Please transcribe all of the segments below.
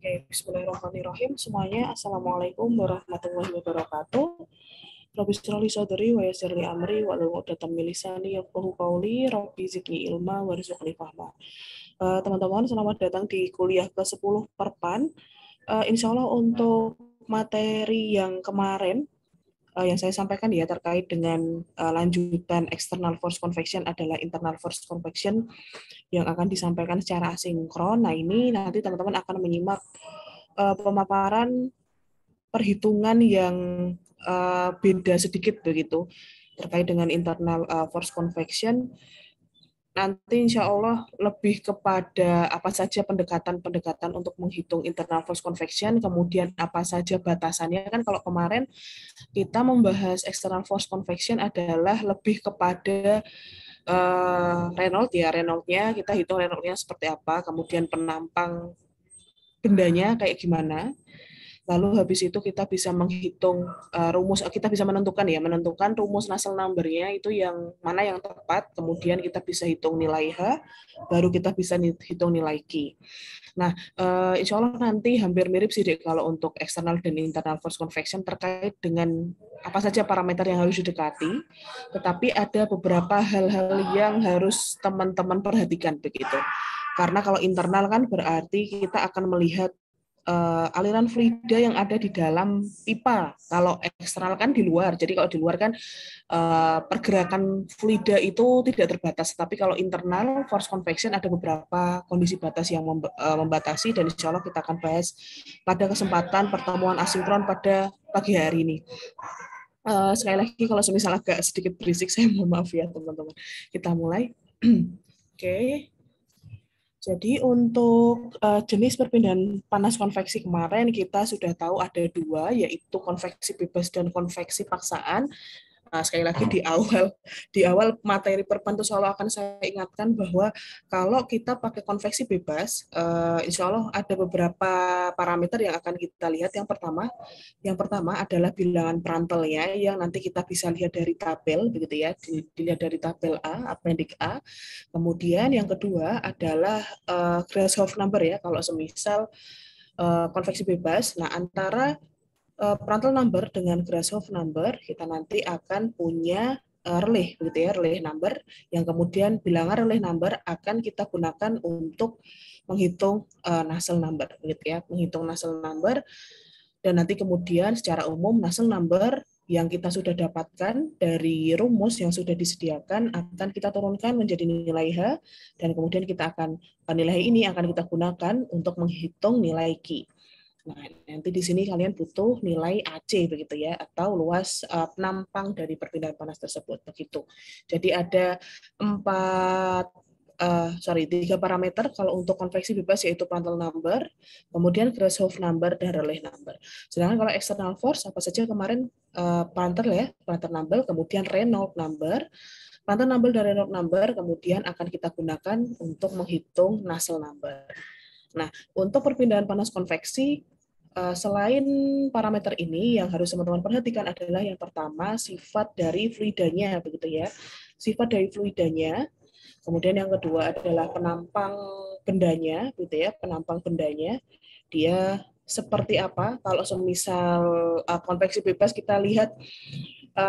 Oke, bismillahirrahmanirrahim semuanya. Assalamualaikum warahmatullahi wabarakatuh. Rabbi shrah li sadri wa yassir li amri wa hlul 'uqdatam min lisani yafqahu qawli. Rabbi zidni ilma warzuqni fahma. Teman-teman, selamat datang di kuliah ke-10 Perpan. Insya Allah untuk materi yang kemarin yang saya sampaikan ya terkait dengan lanjutan external force convection adalah internal force convection yang akan disampaikan secara asinkron. Nah, ini nanti teman-teman akan menyimak pemaparan perhitungan yang beda sedikit begitu terkait dengan internal force convection. Nanti insya Allah lebih kepada apa saja pendekatan-pendekatan untuk menghitung internal force convection, kemudian apa saja batasannya. Kan kalau kemarin kita membahas external force convection adalah lebih kepada Reynolds ya, Reynolds-nya kita hitung Reynolds-nya seperti apa, kemudian penampang bendanya kayak gimana. Lalu habis itu kita bisa menghitung kita bisa menentukan rumus Nusselt number-nya itu yang mana yang tepat, kemudian kita bisa hitung nilai H, baru kita bisa hitung nilai Q. Nah, insya Allah nanti hampir mirip sih dek kalau untuk external dan internal force convection terkait dengan apa saja parameter yang harus didekati, tetapi ada beberapa hal-hal yang harus teman-teman perhatikan begitu. Karena kalau internal kan berarti kita akan melihat aliran fluida yang ada di dalam pipa. Kalau eksternal kan di luar. Jadi kalau di luar kan pergerakan fluida itu tidak terbatas. Tapi kalau internal force convection ada beberapa kondisi batas yang membatasi dan insya Allah kita akan bahas pada kesempatan pertemuan asinkron pada pagi hari ini. Sekali lagi kalau semisal agak sedikit berisik saya mohon maaf ya teman-teman. Kita mulai. Oke. Jadi untuk jenis perpindahan panas konveksi kemarin kita sudah tahu ada dua, yaitu konveksi bebas dan konveksi paksaan. Nah, sekali lagi di awal materi perpan itu selalu akan saya ingatkan bahwa kalau kita pakai konveksi bebas, insya Allah ada beberapa parameter yang akan kita lihat. Yang pertama adalah bilangan Prandtl-nya yang nanti kita bisa lihat dari tabel, begitu ya, dilihat dari tabel A, appendix A. Kemudian yang kedua adalah Grashof number ya, kalau semisal konveksi bebas. Nah, antara Prandtl number dengan Grashof number kita nanti akan punya relay begitu ya, relay number yang kemudian bilangan relay number akan kita gunakan untuk menghitung Nusselt number begitu ya, menghitung Nusselt number. Dan nanti kemudian secara umum Nusselt number yang kita sudah dapatkan dari rumus yang sudah disediakan akan kita turunkan menjadi nilai H, dan kemudian kita akan nilai ini akan kita gunakan untuk menghitung nilai Q. Nah, nanti di sini kalian butuh nilai AC begitu ya, atau luas penampang dari perpindahan panas tersebut begitu. Jadi ada tiga parameter kalau untuk konveksi bebas, yaitu Prandtl number, kemudian Grashof number dan relay number. Sedangkan kalau external force apa saja kemarin Prandtl ya, Prandtl number, kemudian Reynolds number. Prandtl number dan Reynolds number kemudian akan kita gunakan untuk menghitung Nusselt number. Nah, untuk perpindahan panas konveksi, selain parameter ini yang harus teman-teman perhatikan adalah yang pertama sifat dari fluidanya begitu ya. Sifat dari fluidanya. Kemudian yang kedua adalah penampang bendanya gitu ya, penampang bendanya. Dia seperti apa? Kalau semisal konveksi bebas kita lihat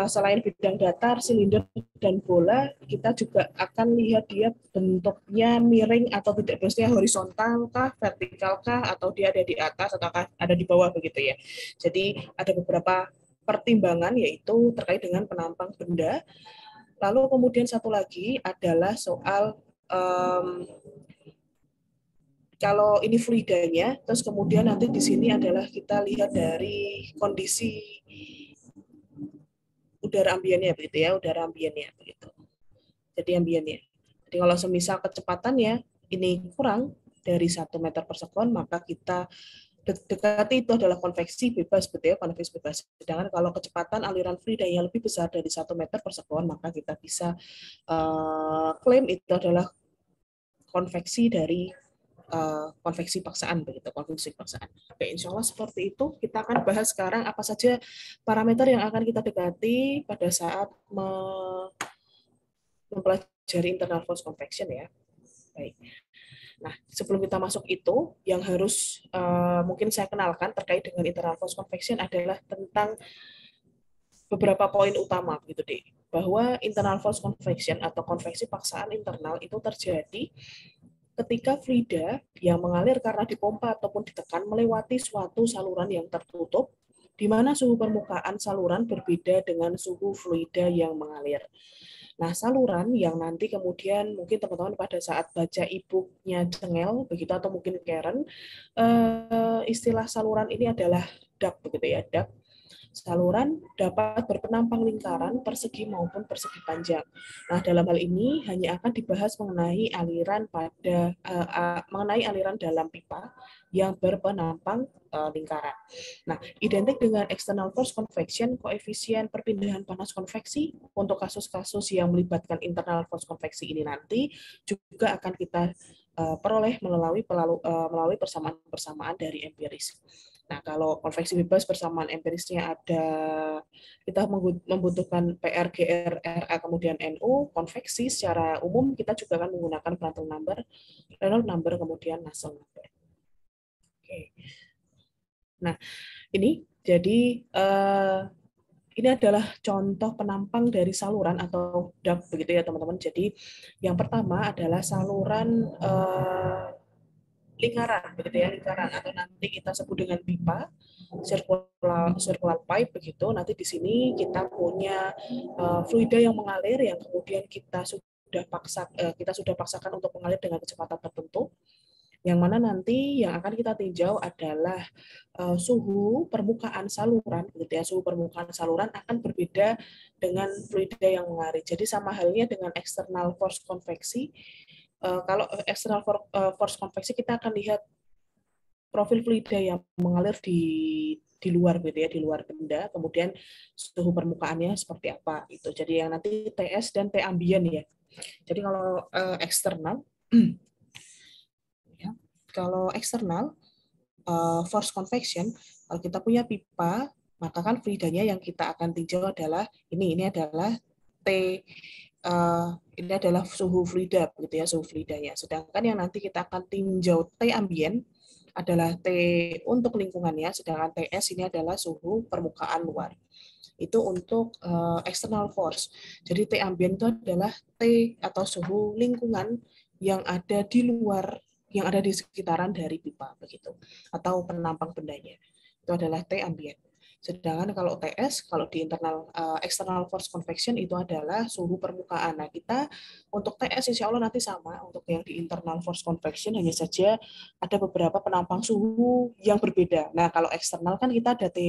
selain bidang datar, silinder, dan bola, kita juga akan lihat dia bentuknya miring atau tidak, maksudnya horizontal kah, vertikal kah, atau dia ada di atas atau ada di bawah begitu ya. Jadi ada beberapa pertimbangan yaitu terkait dengan penampang benda. Lalu kemudian satu lagi adalah soal kalau ini fluidanya, terus kemudian nanti di sini adalah kita lihat dari kondisi udara ambiennya begitu ya, udara ambiennya begitu. Jadi ambiennya. Jadi kalau semisal kecepatannya ini kurang dari 1 meter per sekon, maka kita dekati itu adalah konveksi bebas, betul ya, konveksi bebas. Sedangkan kalau kecepatan aliran fluida yang lebih besar dari 1 meter per sekon, maka kita bisa klaim itu adalah konveksi dari konveksi paksaan begitu, konveksi paksaan. Oke, insya Allah seperti itu. Kita akan bahas sekarang apa saja parameter yang akan kita dekati pada saat mempelajari internal force convection ya. Baik. Nah, sebelum kita masuk itu, yang harus mungkin saya kenalkan terkait dengan internal force convection adalah tentang beberapa poin utama gitu deh, bahwa internal force convection atau konveksi paksaan internal itu terjadi ketika fluida yang mengalir karena dipompa ataupun ditekan melewati suatu saluran yang tertutup, di mana suhu permukaan saluran berbeda dengan suhu fluida yang mengalir. Nah, saluran yang nanti kemudian mungkin teman-teman pada saat baca e-booknya Cengel, begitu atau mungkin Karen, istilah saluran ini adalah duct, begitu ya, duct. Saluran dapat berpenampang lingkaran, persegi maupun persegi panjang. Nah, dalam hal ini hanya akan dibahas mengenai aliran dalam pipa yang berpenampang lingkaran. Nah, identik dengan external force convection, koefisien perpindahan panas konveksi untuk kasus-kasus yang melibatkan internal force conveksi ini nanti juga akan kita peroleh melalui persamaan-persamaan dari empiris. Nah, kalau konveksi bebas persamaan empirisnya ada, kita membutuhkan PR, GR, RA, kemudian NU. Konveksi secara umum kita juga akan menggunakan Prandtl number, Reynolds number, kemudian Nusselt number. Oke. Nah, ini jadi ini adalah contoh penampang dari saluran atau duct begitu ya teman-teman. Jadi yang pertama adalah saluran lingkaran begitu ya, lingkaran atau nanti kita sebut dengan pipa, circular pipe begitu. Nanti di sini kita punya fluida yang mengalir yang kemudian kita sudah paksakan untuk mengalir dengan kecepatan tertentu, yang mana nanti yang akan kita tinjau adalah suhu permukaan saluran, gitu ya. Suhu permukaan saluran akan berbeda dengan fluida yang mengalir. Jadi sama halnya dengan external force konveksi. Kalau external force konveksi kita akan lihat profil fluida yang mengalir di luar gitu ya, di luar benda, kemudian suhu permukaannya seperti apa itu. Jadi yang nanti TS dan T ambien ya. Jadi kalau eksternal ya, kalau eksternal force convection, kalau kita punya pipa, maka kan fluidanya yang kita akan tinjau adalah ini adalah T, ini adalah suhu fluida gitu ya, suhu fluidanya. Sedangkan yang nanti kita akan tinjau T ambien adalah T untuk lingkungannya, sedangkan TS ini adalah suhu permukaan luar. Itu untuk external force. Jadi T ambien itu adalah T atau suhu lingkungan yang ada di luar, yang ada di sekitaran dari pipa begitu, atau penampang bendanya. Itu adalah T ambien. Sedangkan kalau TS, kalau di external force convection itu adalah suhu permukaan. Nah, kita untuk TS insya Allah nanti sama, untuk yang di internal force convection hanya saja ada beberapa penampang suhu yang berbeda. Nah, kalau eksternal kan kita ada T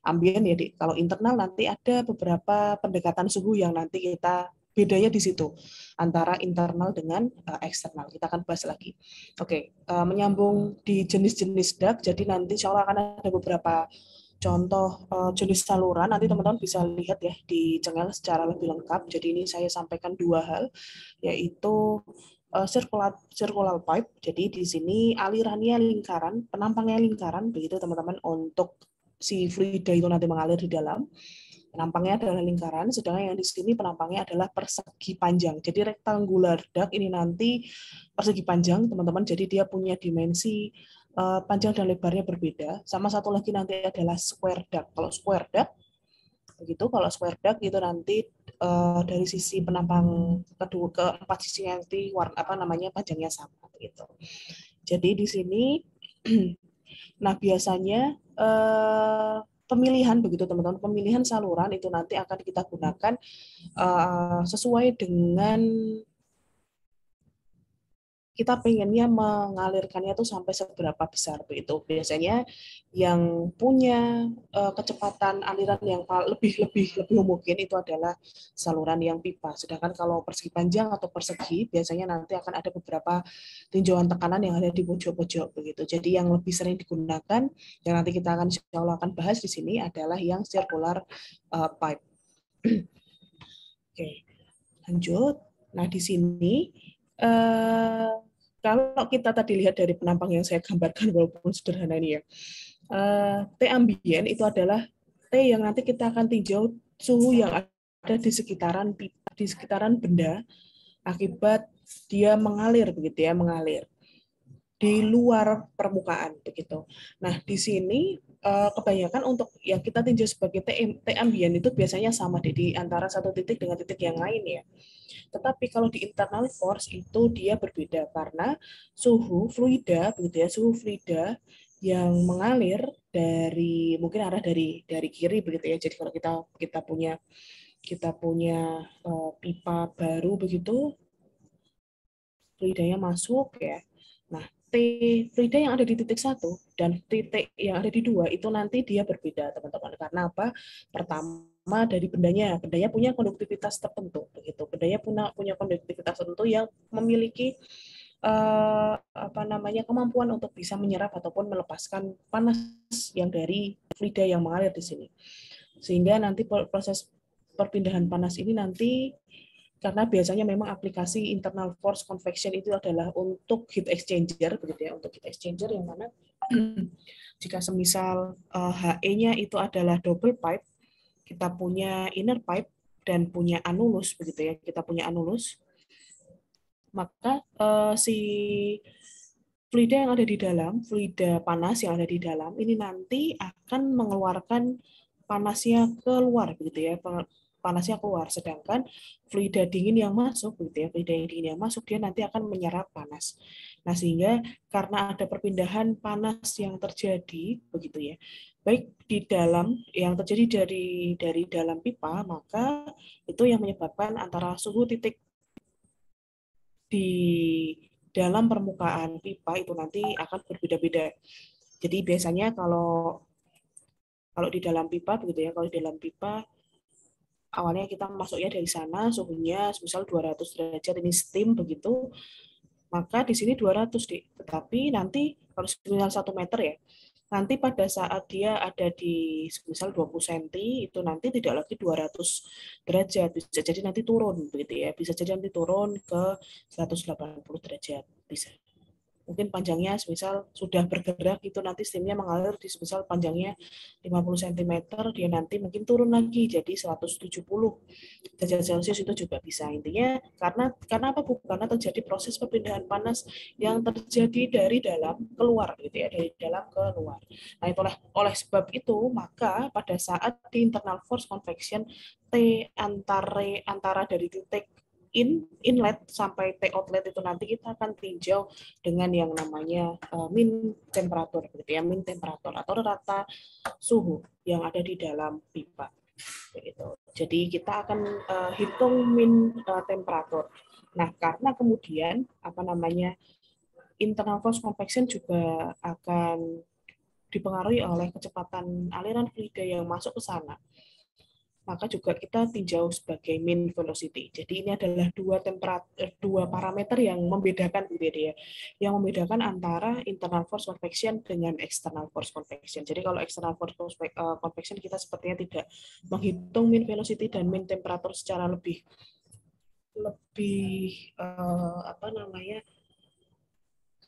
ambien ya, kalau internal nanti ada beberapa pendekatan suhu yang nanti kita bedanya di situ antara internal dengan eksternal. Kita akan bahas lagi. Oke, menyambung di jenis-jenis duct. Jadi nanti insya Allah akan ada beberapa contoh jenis saluran. Nanti teman-teman bisa lihat ya di Cengel secara lebih lengkap. Jadi ini saya sampaikan dua hal, yaitu circular pipe. Jadi di sini alirannya lingkaran, penampangnya lingkaran, begitu teman-teman, untuk si fluida itu nanti mengalir di dalam. Penampangnya adalah lingkaran, sedangkan yang di sini penampangnya adalah persegi panjang. Jadi rectangular duct ini nanti persegi panjang, teman-teman. Jadi dia punya dimensi panjang dan lebarnya berbeda. Sama satu lagi nanti adalah square duct. Kalau square duct, begitu. Kalau square duct itu nanti dari sisi penampang keempat sisi nanti panjangnya sama, begitu. Jadi di sini, nah biasanya pemilihan begitu teman-teman, pemilihan saluran itu nanti akan kita gunakan sesuai dengan kita pengennya mengalirkannya tuh sampai seberapa besar begitu. Biasanya yang punya kecepatan aliran yang lebih mungkin itu adalah saluran yang pipa. Sedangkan kalau persegi panjang atau persegi biasanya nanti akan ada beberapa tinjauan tekanan yang ada di pojok-pojok begitu. Jadi yang lebih sering digunakan yang nanti kita akan insya Allah akan bahas di sini adalah yang circular pipe. Oke, lanjut. Nah di sini kalau kita tadi lihat dari penampang yang saya gambarkan walaupun sederhana ini ya, T ambien itu adalah T yang nanti kita akan tinjau suhu yang ada di sekitaran benda akibat dia mengalir begitu ya, mengalir. di luar permukaan begitu. Nah, di sini kebanyakan untuk yang kita tinjau sebagai T ambient itu biasanya sama di antara satu titik dengan titik yang lain ya. Tetapi kalau di internal force itu dia berbeda karena suhu fluida begitu ya, suhu fluida yang mengalir dari mungkin arah dari kiri begitu ya. Jadi kalau kita punya pipa baru begitu, fluidanya masuk ya. Nah, T fluida yang ada di titik 1 dan titik yang ada di 2 itu nanti dia berbeda, teman-teman. Karena apa? Pertama dari bendanya punya konduktivitas tertentu begitu. Bendanya punya konduktivitas tertentu yang memiliki kemampuan untuk bisa menyerap ataupun melepaskan panas yang dari fluida yang mengalir di sini. Sehingga nanti proses perpindahan panas ini nanti karena biasanya memang aplikasi internal force convection itu adalah untuk heat exchanger begitu ya, untuk heat exchanger yang mana jika semisal HE-nya itu adalah double pipe, kita punya inner pipe dan punya annulus begitu ya, kita punya annulus, maka si fluida yang ada di dalam, fluida panas yang ada di dalam ini nanti akan mengeluarkan panasnya keluar begitu ya, panasnya keluar, sedangkan fluida dingin yang masuk begitu ya, fluida yang dingin yang masuk dia nanti akan menyerap panas. Nah, sehingga karena ada perpindahan panas yang terjadi begitu ya, baik di dalam yang terjadi dari dalam pipa, maka itu yang menyebabkan antara suhu titik di dalam permukaan pipa itu nanti akan berbeda-beda. Jadi biasanya kalau kalau di dalam pipa begitu ya, kalau di dalam pipa awalnya kita masuknya dari sana, suhunya misal 200 derajat ini steam begitu, maka di sini 200 tetapi nanti kalau misal 1 meter ya, nanti pada saat dia ada di misal 20 cm itu nanti tidak lagi 200 derajat, bisa jadi nanti turun begitu ya, bisa jadi nanti turun ke 180 derajat bisa. Mungkin panjangnya misal sudah bergerak itu nanti steamnya mengalir di misal panjangnya 50 cm, dia nanti mungkin turun lagi jadi 170 derajat Celcius itu juga bisa. Intinya karena apa? Karena terjadi proses perpindahan panas yang terjadi dari dalam keluar gitu ya, dari dalam ke luar. Nah, itulah oleh sebab itu maka pada saat di internal force convection T antara dari titik inlet sampai T outlet itu nanti kita akan tinjau dengan yang namanya min temperatur gitu ya, min temperatur atau rata suhu yang ada di dalam pipa. Begitu. Jadi kita akan hitung min temperatur. Nah, karena kemudian internal force convection juga akan dipengaruhi oleh kecepatan aliran fluida yang masuk ke sana, maka juga kita tinjau sebagai mean velocity. Jadi ini adalah dua parameter yang membedakan ya, yang membedakan antara internal force convection dengan external force convection. Jadi kalau external force convection kita sepertinya tidak menghitung mean velocity dan mean temperatur secara lebih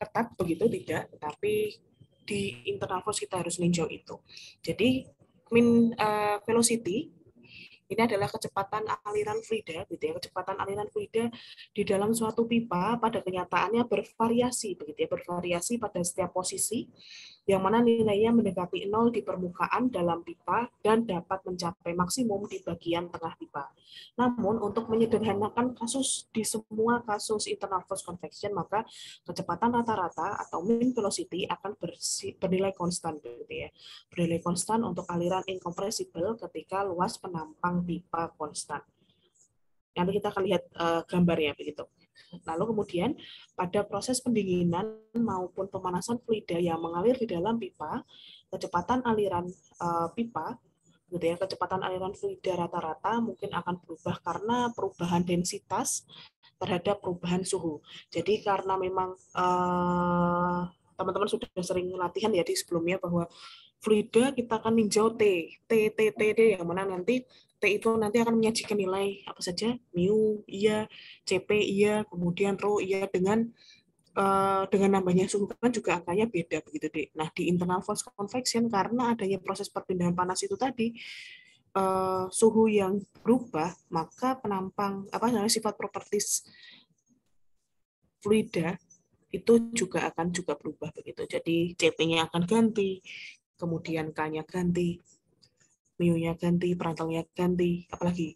ketat begitu tidak, tetapi di internal force kita harus meninjau itu. Jadi mean velocity ini adalah kecepatan aliran fluida, gitu ya. Kecepatan aliran fluida di dalam suatu pipa pada kenyataannya bervariasi, begitu ya, bervariasi pada setiap posisi, yang mana nilainya mendekati 0 di permukaan dalam pipa dan dapat mencapai maksimum di bagian tengah pipa. Namun, untuk menyederhanakan kasus di semua kasus internal force convection, maka kecepatan rata-rata atau mean velocity akan bernilai konstan, begitu ya. Bernilai konstan untuk aliran incompressible ketika luas penampang pipa konstan. Nanti kita akan lihat gambarnya begitu. Lalu kemudian pada proses pendinginan maupun pemanasan fluida yang mengalir di dalam pipa, kecepatan aliran pipa, gitu ya, kecepatan aliran fluida rata-rata mungkin akan berubah karena perubahan densitas terhadap perubahan suhu. Jadi karena memang teman-teman sudah sering latihan ya di sebelumnya bahwa fluida kita akan ninjau T yang mana nanti T itu nanti akan menyajikan nilai apa saja, mu iya, Cp iya, kemudian rho iya, dengan nambahnya suhu kan juga angkanya beda begitu deh. Nah, di internal force convection karena adanya proses perpindahan panas itu tadi suhu yang berubah, maka sifat properties fluida itu juga akan berubah begitu. Jadi CT-nya akan ganti, kemudian K-nya ganti, mu-nya ganti, perantalnya ganti, apalagi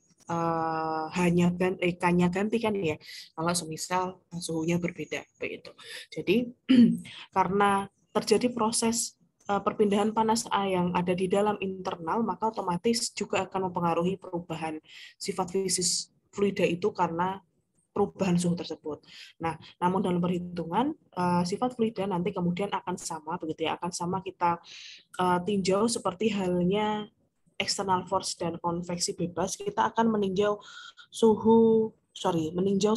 hanya K-nya ganti kan ya, kalau semisal suhunya berbeda begitu. Jadi karena terjadi proses perpindahan panas A yang ada di dalam internal, maka otomatis juga akan mempengaruhi perubahan sifat fisik fluida itu karena perubahan suhu tersebut. Nah, namun dalam perhitungan sifat fluida nanti kemudian akan sama begitu ya, akan sama kita tinjau seperti halnya external force dan konveksi bebas, kita akan meninjau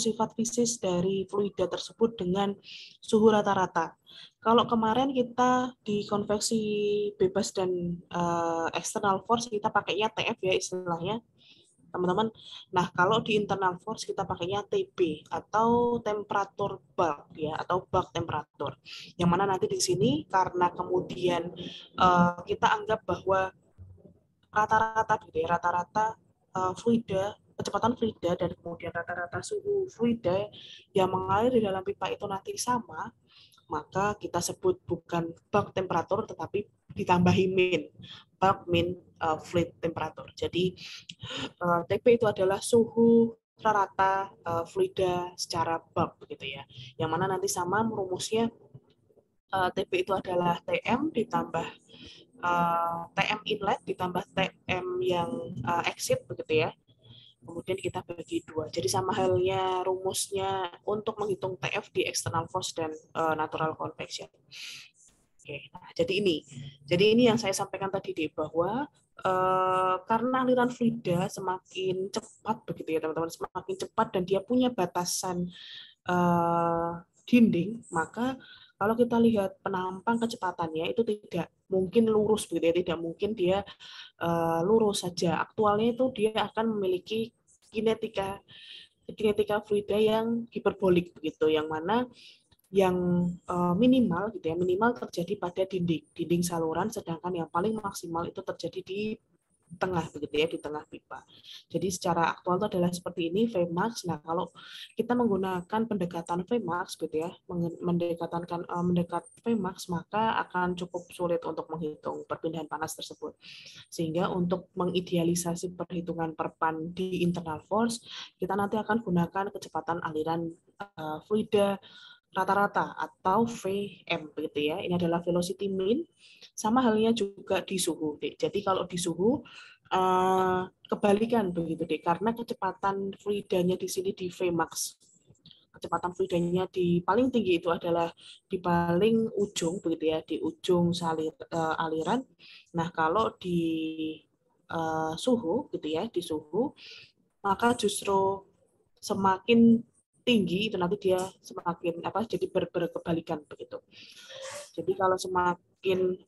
sifat fisik dari fluida tersebut dengan suhu rata-rata. Kalau kemarin kita di konveksi bebas dan external force kita pakainya TF ya istilahnya, teman-teman. Nah, kalau di internal force kita pakainya TB atau temperatur bulk ya, atau bulk temperatur. Yang mana nanti di sini karena kemudian kita anggap bahwa rata-rata gitu ya, rata-rata fluida, kecepatan fluida dan kemudian rata-rata suhu fluida yang mengalir di dalam pipa itu nanti sama, maka kita sebut bukan bulk temperatur tetapi ditambahi min, bulk min fluid temperatur. Jadi TP itu adalah suhu rata fluida secara bulk begitu ya. Yang mana nanti sama rumusnya TP itu adalah TM ditambah TM inlet ditambah TM yang exit begitu ya. Kemudian kita bagi dua. Jadi sama halnya rumusnya untuk menghitung TF di external force dan natural convection. Oke, nah, jadi ini yang saya sampaikan tadi deh, bahwa karena aliran fluida semakin cepat begitu ya teman-teman, semakin cepat dan dia punya batasan dinding, maka kalau kita lihat penampang kecepatannya itu tidak mungkin lurus begitu ya, tidak mungkin dia lurus saja. Aktualnya itu dia akan memiliki kinetika fluida yang hiperbolik begitu, yang mana yang minimal gitu ya, minimal terjadi pada dinding saluran, sedangkan yang paling maksimal itu terjadi di tengah begitu ya, di tengah pipa. Jadi secara aktual itu adalah seperti ini Vmax. Nah, kalau kita menggunakan pendekatan Vmax gitu ya, mendekat Vmax, maka akan cukup sulit untuk menghitung perpindahan panas tersebut. Sehingga untuk mengidealisasi perhitungan perpan di internal force, kita nanti akan gunakan kecepatan aliran fluida rata-rata atau VM begitu ya. Ini adalah velocity mean. Sama halnya juga di suhu, Dek. Jadi kalau di suhu kebalikan begitu, Dek. Karena kecepatan fluidanya di sini di Vmax. Kecepatan fluidanya di paling tinggi itu adalah di paling ujung begitu ya, di ujung aliran. Nah, kalau di suhu gitu ya, di suhu maka justru semakin tinggi itu nanti dia semakin jadi berkebalikan begitu. Jadi kalau semakin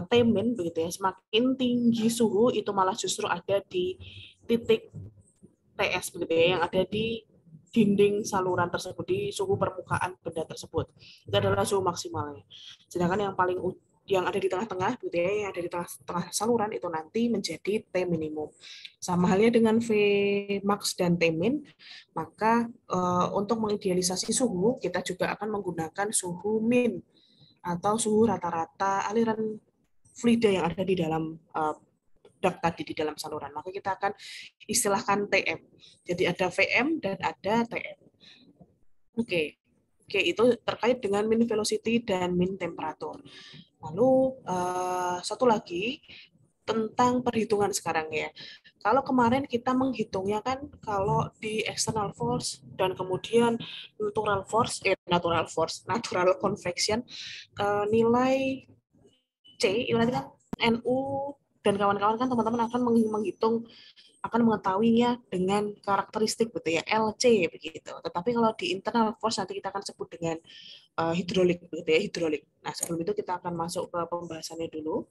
Tmin begitu ya, semakin tinggi suhu itu malah justru ada di titik TS begitu ya, yang ada di dinding saluran tersebut, di suhu permukaan benda tersebut. Itu adalah suhu maksimalnya. Sedangkan yang ada di tengah-tengah gitu ya, yang ada di tengah saluran itu nanti menjadi T minimum. Sama halnya dengan V max dan T min, maka untuk mengidealisasi suhu kita juga akan menggunakan suhu min atau suhu rata-rata aliran fluida yang ada di dalam duct tadi, di dalam saluran. Maka kita akan istilahkan TM. Jadi ada VM dan ada TM. Oke. Oke, itu terkait dengan mean velocity dan mean temperatur. Lalu satu lagi tentang perhitungan sekarang ya. Kalau kemarin kita menghitungnya kan kalau di external force dan kemudian natural convection, nilai C, nilai kan NU dan kawan-kawan kan teman-teman akan menghitung, akan mengetahuinya dengan karakteristik gitu ya, LC begitu. Tetapi kalau di internal force nanti kita akan sebut dengan hidrolik begitu ya, hidrolik. Nah, sebelum itu kita akan masuk ke pembahasannya dulu,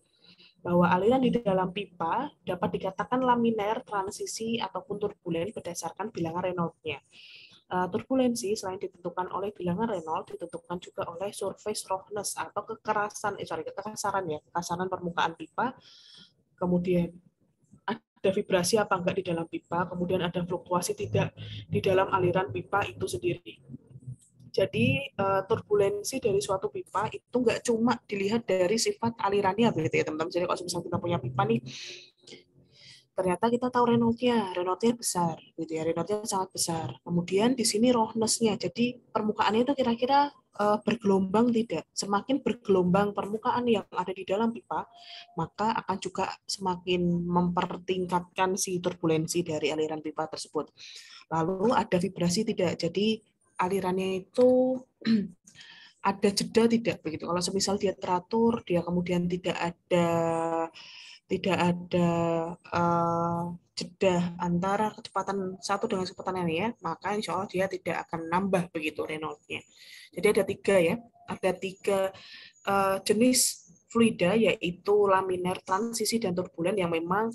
bahwa aliran di dalam pipa dapat dikatakan laminar, transisi, ataupun turbulen berdasarkan bilangan Reynolds-nya. Turbulensi selain ditentukan oleh bilangan Reynolds, ditentukan juga oleh surface roughness atau kekasaran permukaan pipa, kemudian ada vibrasi apa enggak di dalam pipa, kemudian ada fluktuasi tidak di dalam aliran pipa itu sendiri. Jadi turbulensi dari suatu pipa itu nggak cuma dilihat dari sifat alirannya begitu ya teman-teman. Jadi kalau misalnya kita punya pipa nih, ternyata kita tahu Reynolds-nya besar gitu ya, Reynolds-nya sangat besar. Kemudian di sini roughness-nya, jadi permukaannya itu kira-kira bergelombang tidak. Semakin bergelombang permukaan yang ada di dalam pipa, maka akan juga semakin mempertingkatkan si turbulensi dari aliran pipa tersebut. Lalu ada vibrasi tidak, jadi alirannya itu ada jeda tidak begitu. Kalau semisal dia teratur, dia kemudian tidak ada jeda antara kecepatan satu dengan kecepatan lain ya, maka insya Allah dia tidak akan nambah begitu Reynolds-nya. Jadi ada tiga jenis fluida, yaitu laminar, transisi, dan turbulen yang memang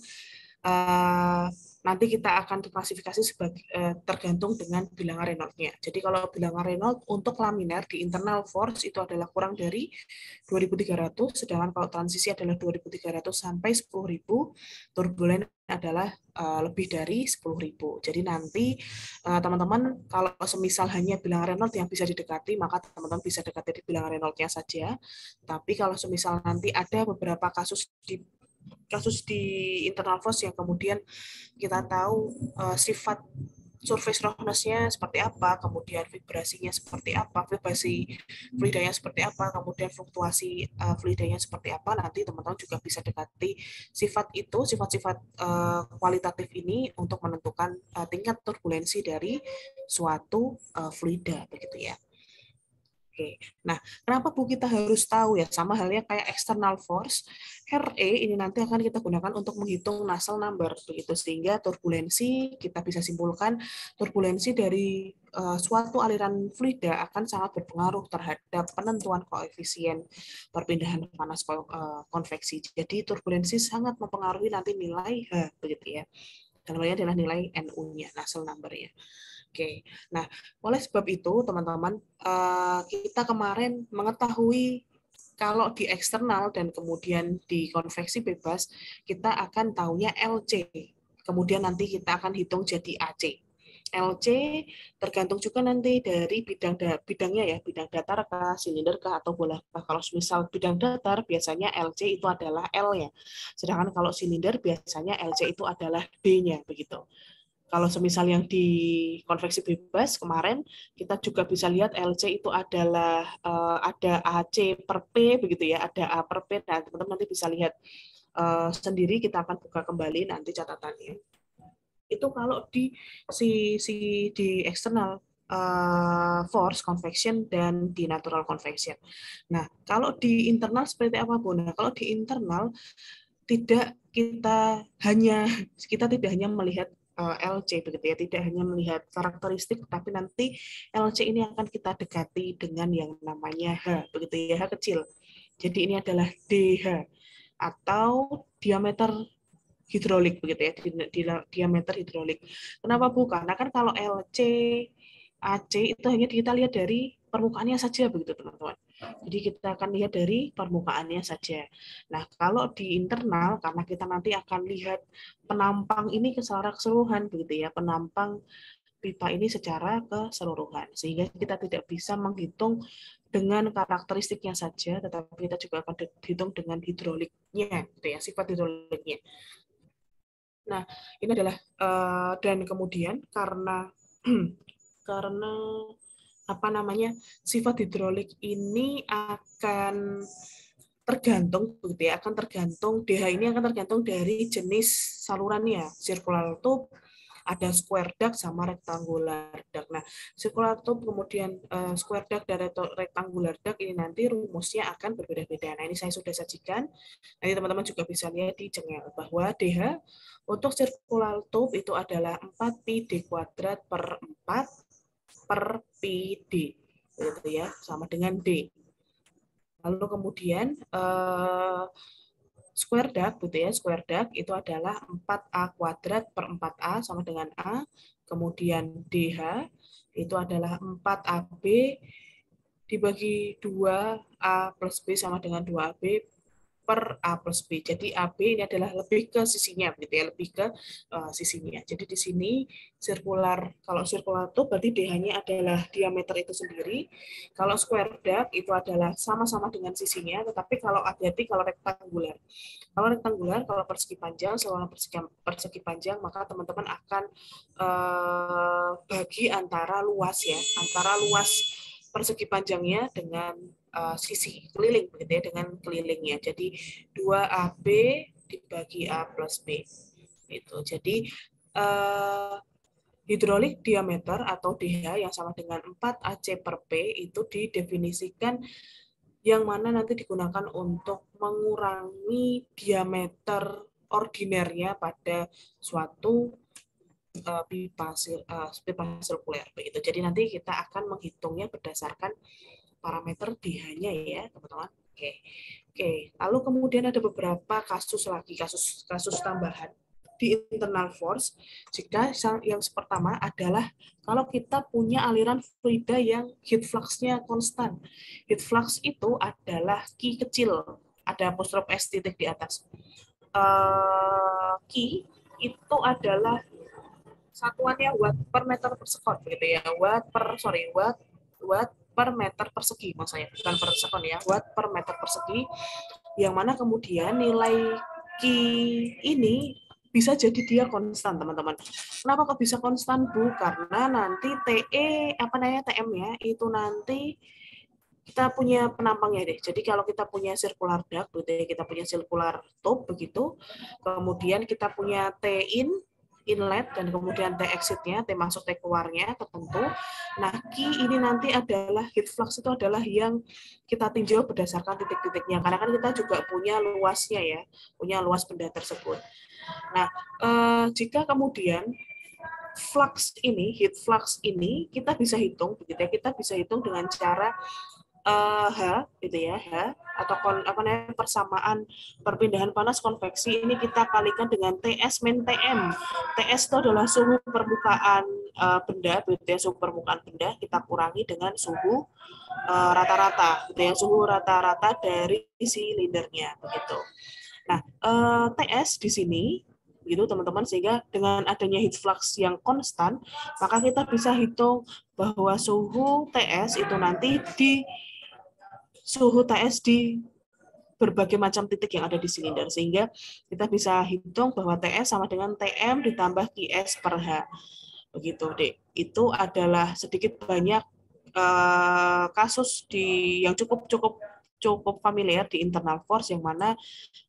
uh, nanti kita akan diklasifikasi sebagai tergantung dengan bilangan Reynolds-nya. Jadi kalau bilangan Reynolds untuk laminar di internal force itu adalah kurang dari 2.300, sedangkan kalau transisi adalah 2.300 sampai 10.000, turbulen adalah lebih dari 10.000. Jadi nanti teman-teman kalau semisal hanya bilangan Reynolds yang bisa didekati, maka teman-teman bisa dekati di bilangan Reynolds-nya saja. Tapi kalau semisal nanti ada beberapa kasus di internal force yang kemudian kita tahu sifat surface roughness-nya seperti apa, kemudian vibrasinya seperti apa, vibrasi fluidanya seperti apa, kemudian fluktuasi fluidanya seperti apa, nanti teman-teman juga bisa dekati sifat-sifat kualitatif ini untuk menentukan tingkat turbulensi dari suatu fluida, begitu ya. Oke. Nah, kenapa Bu kita harus tahu ya? Sama halnya kayak external force, RE ini nanti akan kita gunakan untuk menghitung Nusselt number begitu, sehingga turbulensi kita bisa simpulkan turbulensi dari suatu aliran fluida akan sangat berpengaruh terhadap penentuan koefisien perpindahan panas konveksi. Jadi turbulensi sangat mempengaruhi nanti nilai H begitu ya. Dan nilainya adalah nilai NU-nya, Nusselt number-nya. Oke, nah oleh sebab itu teman-teman, kita kemarin mengetahui kalau di eksternal dan kemudian di konveksi bebas, kita akan tahunya LC. Kemudian nanti kita akan hitung jadi AC. LC tergantung juga nanti dari bidangnya ya, bidang datar kah, silinder kah, atau bola kah. Kalau misal bidang datar, biasanya LC itu adalah L-nya. Sedangkan kalau silinder, biasanya LC itu adalah D-nya, begitu. Kalau semisal yang di konveksi bebas kemarin, kita juga bisa lihat LC itu adalah ada AC per P begitu ya, ada A per P. Nah, teman-teman nanti bisa lihat sendiri, kita akan buka kembali nanti catatannya. Itu kalau di eksternal force convection dan di natural convection. Nah, kalau di internal seperti apa, Bu? Nah, kalau di internal kita tidak hanya melihat LC begitu ya, tidak hanya melihat karakteristik, tapi nanti LC ini akan kita dekati dengan yang namanya H begitu ya, H kecil. Jadi ini adalah DH atau diameter hidrolik begitu ya, diameter hidrolik. Kenapa Bu? Karena kan kalau LC, AC itu hanya kita lihat dari permukaannya saja begitu teman-teman. Jadi kita akan lihat dari permukaannya saja. Nah, kalau di internal, karena kita nanti akan lihat penampang ini secara keseluruhan begitu ya, penampang pipa ini secara keseluruhan, sehingga kita tidak bisa menghitung dengan karakteristiknya saja, tetapi kita juga akan dihitung dengan hidroliknya, gitu ya, sifat hidroliknya. Nah, ini adalah dan kemudian karena karena apa namanya, sifat hidrolik ini akan tergantung begitu ya, akan tergantung DH ini akan tergantung dari jenis salurannya, circular tube, ada square duct sama rectangular duct. Nah, circular tube kemudian square duct dan rectangular duct ini nanti rumusnya akan berbeda-beda. Nah, ini saya sudah sajikan. Nanti teman-teman juga bisa lihat di jengel bahwa DH untuk circular tube itu adalah 4pi d kuadrat per 4 per pi d. Gitu ya, sama dengan D. Lalu kemudian square duct gitu ya, square duct itu adalah 4A kuadrat per 4A sama dengan A. Kemudian DH itu adalah 4AB dibagi 2A plus B sama dengan 2AB per A plus B. Jadi AB ini adalah lebih ke sisinya, gitu ya, lebih ke sisinya. Jadi di sini sirkular, kalau sirkular itu berarti DH-nya adalah diameter itu sendiri. Kalau square duct itu adalah sama-sama dengan sisinya, tetapi kalau hati-hati kalau rektangular. Kalau rektangular, kalau persegi panjang, selama persegi panjang, maka teman-teman akan bagi antara luas ya, antara luas persegi panjangnya dengan sisi keliling, begitu ya, dengan kelilingnya. Jadi 2AB dibagi A plus B. Itu. Jadi hidrolik diameter atau DH yang sama dengan 4AC per P itu didefinisikan yang mana nanti digunakan untuk mengurangi diameter ordinernya pada suatu pipa sirkuler begitu. Jadi nanti kita akan menghitungnya berdasarkan parameter DH-nya ya, teman-teman. Oke. Lalu kemudian ada beberapa kasus lagi, kasus tambahan di internal force. Jika yang pertama adalah kalau kita punya aliran fluida yang heat flux-nya konstan. Heat flux itu adalah Q kecil, ada apostrof S titik di atas. Q itu adalah satuannya watt per meter persekuit, gitu ya. Watt per meter persegi, maksudnya bukan per sekon ya, watt per meter persegi. Yang mana kemudian nilai Q ini bisa jadi dia konstan, teman-teman. Kenapa kok bisa konstan, Bu? Karena nanti TM ya, itu nanti kita punya penampangnya deh. Jadi kalau kita punya circular duct, kita punya circular tube begitu, kemudian kita punya T-in, inlet, dan kemudian T exit-nya, T masuk T keluarnya tertentu. Nah, Q ini nanti adalah heat flux itu adalah yang kita tinjau berdasarkan titik-titiknya. Karena kan kita juga punya luasnya ya, punya luas benda tersebut. Nah, jika kemudian flux ini, heat flux ini kita bisa hitung, begitu ya, kita bisa hitung dengan cara H, gitu ya, H atau persamaan perpindahan panas konveksi ini kita kalikan dengan TS min TM. TS itu adalah suhu permukaan benda, gitu ya, suhu permukaan benda kita kurangi dengan suhu rata-rata, gitu ya, suhu rata-rata dari silindernya, begitu. Nah, TS di sini gitu teman-teman, sehingga dengan adanya heat flux yang konstan, maka kita bisa hitung bahwa suhu TS itu nanti di suhu TS di berbagai macam titik yang ada di silinder, sehingga kita bisa hitung bahwa TS sama dengan TM ditambah QS per H. Begitu, Dek. Itu adalah sedikit banyak kasus yang cukup familiar di internal force, yang mana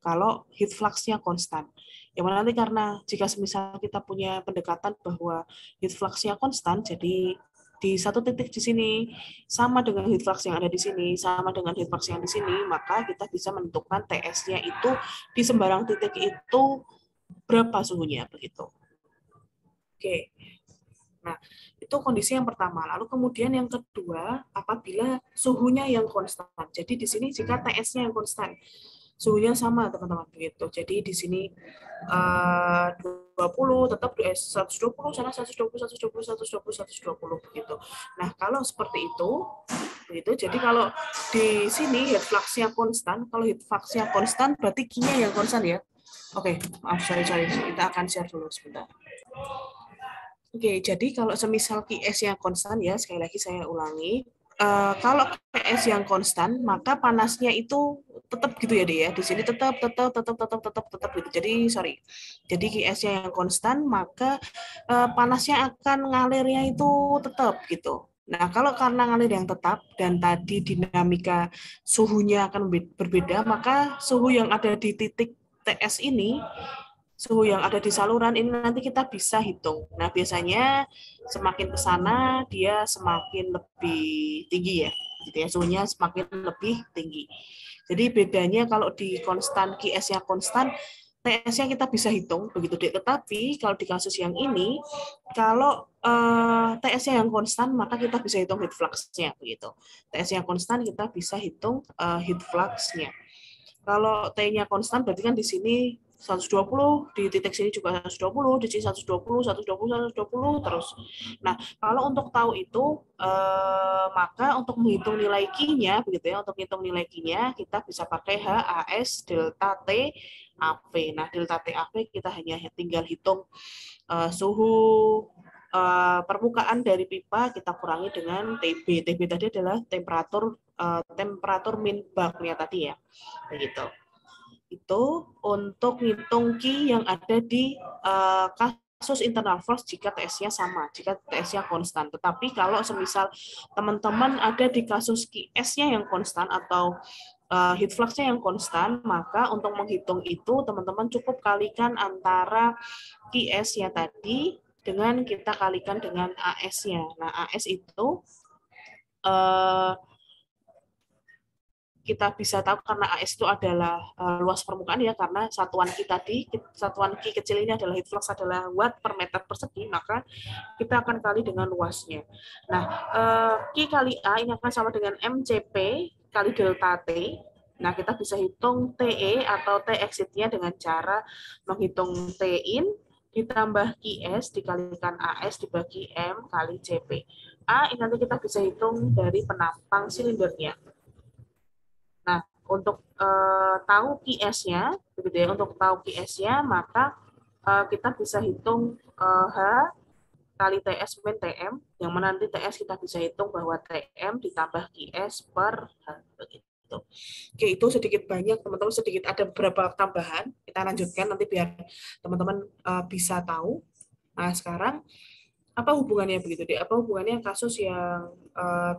kalau heat flux-nya konstan. Yang mana nanti karena jika semisal kita punya pendekatan bahwa heat flux-nya konstan, jadi di satu titik di sini sama dengan heat flux yang ada di sini, sama dengan heat flux yang di sini, maka kita bisa menentukan TS-nya itu di sembarang titik itu berapa suhunya, begitu. Oke. Nah, itu kondisi yang pertama. Lalu kemudian yang kedua, apabila suhunya yang konstan. Jadi di sini jika TS-nya yang konstan, suhunya sama, teman-teman, begitu. Jadi di sini 20 tetap 120, sana 120 begitu. Nah, kalau seperti itu begitu. Jadi kalau di sini heat flux-nya konstan, kalau heat flux-nya konstan berarti Q-nya yang konstan ya. Oke, maaf, sorry. Kita akan share dulu sebentar. Oke, jadi kalau semisal QS-nya konstan ya, sekali lagi saya ulangi, kalau QS yang konstan, maka panasnya itu tetap gitu ya, dia. Di sini tetap gitu. Jadi QS-nya yang konstan, maka panasnya akan ngalirnya itu tetap gitu. Nah, kalau karena ngalir yang tetap dan tadi dinamika suhunya akan berbeda, maka suhu yang ada di titik TS ini, suhu yang ada di saluran ini nanti kita bisa hitung. Nah, biasanya semakin ke sana dia semakin lebih tinggi ya. Gitu ya, suhunya semakin lebih tinggi. Jadi bedanya kalau di konstan QS-nya konstan, TS-nya kita bisa hitung begitu, Dek. Tetapi kalau di kasus yang ini, kalau TS-nya yang konstan, maka kita bisa hitung heat flux-nya begitu. TS-nya konstan kita bisa hitung heat flux-nya. Kalau T-nya konstan berarti kan di sini 120, di titik sini juga 120, di sini 120, 120, 120 terus. Nah, kalau untuk tahu itu, maka untuk menghitung nilai Q-nya, begitu ya, untuk menghitung nilai Q-nya kita bisa pakai HAS delta T AP. Nah, delta T AP kita hanya tinggal hitung suhu permukaan dari pipa, kita kurangi dengan TB. TB tadi adalah temperatur min baknya tadi ya, begitu. Itu untuk ngitung Q yang ada di kasus internal force jika TS-nya sama, jika TS-nya konstan. Tetapi kalau semisal teman-teman ada di kasus QS-nya yang konstan atau heat flux-nya yang konstan, maka untuk menghitung itu teman-teman cukup kalikan antara QS-nya tadi dengan kita kalikan dengan AS-nya. Nah, AS itu kita bisa tahu karena AS itu adalah luas permukaan ya, karena satuan Q tadi, satuan Q kecil ini adalah heat flux adalah watt per meter persegi, maka kita akan kali dengan luasnya. Nah, Q kali A ini akan sama dengan MCP kali delta T. Nah, kita bisa hitung TE atau T exit-nya dengan cara menghitung T in ditambah QS dikalikan AS dibagi M kali CP. A ini nanti kita bisa hitung dari penampang silindernya. Nah, untuk tahu QS-nya, begitu ya, untuk tahu QS-nya, maka kita bisa hitung H kali TS min TM, yang mana nanti TS kita bisa hitung bahwa TM ditambah QS per H, begitu. Oke, itu sedikit banyak, teman-teman sedikit ada beberapa tambahan, kita lanjutkan nanti biar teman-teman bisa tahu. Nah, sekarang apa hubungannya begitu deh? Apa hubungannya kasus yang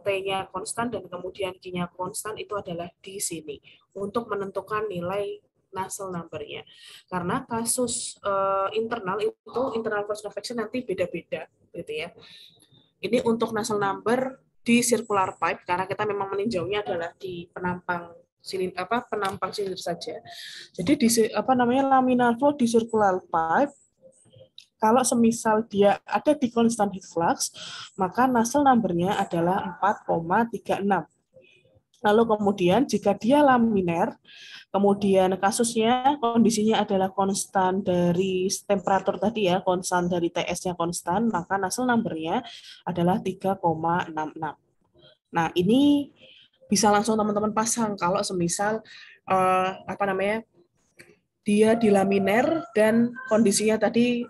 T-nya konstan dan kemudian Q-nya konstan itu adalah di sini untuk menentukan nilai Nusselt number-nya. Karena kasus internal itu internal force convection nanti beda-beda gitu ya. Ini untuk Nusselt number di circular pipe karena kita memang meninjaunya adalah di penampang silinder saja. Jadi di laminar flow di circular pipe, kalau semisal dia ada di constant heat flux, maka Nusselt number-nya adalah 4,36. Lalu kemudian jika dia laminer, kemudian kasusnya kondisinya adalah konstan dari temperatur tadi ya, konstan dari TS-nya konstan, maka Nusselt number-nya adalah 3,66. Nah, ini bisa langsung teman-teman pasang kalau semisal dia di laminer dan kondisinya tadi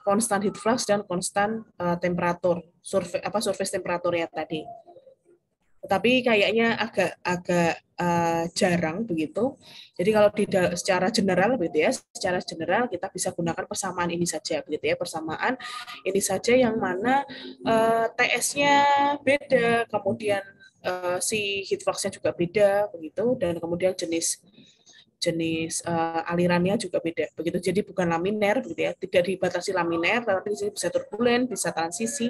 konstan heat flux dan konstan temperatur, surface temperaturnya tadi. Tetapi kayaknya agak jarang begitu. Jadi kalau secara general begitu ya, secara general kita bisa gunakan persamaan ini saja begitu ya, persamaan ini saja yang mana TS-nya beda, kemudian si heat flux-nya juga beda begitu, dan kemudian jenis alirannya juga beda begitu. Jadi bukan laminer begitu ya, tidak dibatasi laminer, tapi di sini bisa turbulen, bisa transisi.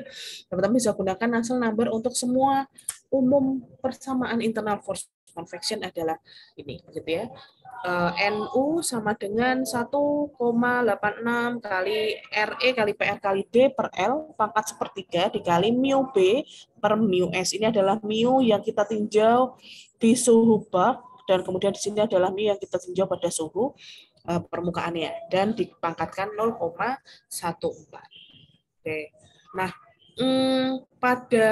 Teman-teman bisa gunakan Nusselt number untuk semua umum persamaan internal force convection adalah ini begitu ya. NU sama dengan 1,86 kali RE kali PR kali D per L pangkat sepertiga dikali mu B per mu S. Ini adalah mu yang kita tinjau di suhu bak, dan kemudian di sini adalah mu yang kita tinjau pada suhu permukaannya, dan dipangkatkan 0,14. Oke. Nah, pada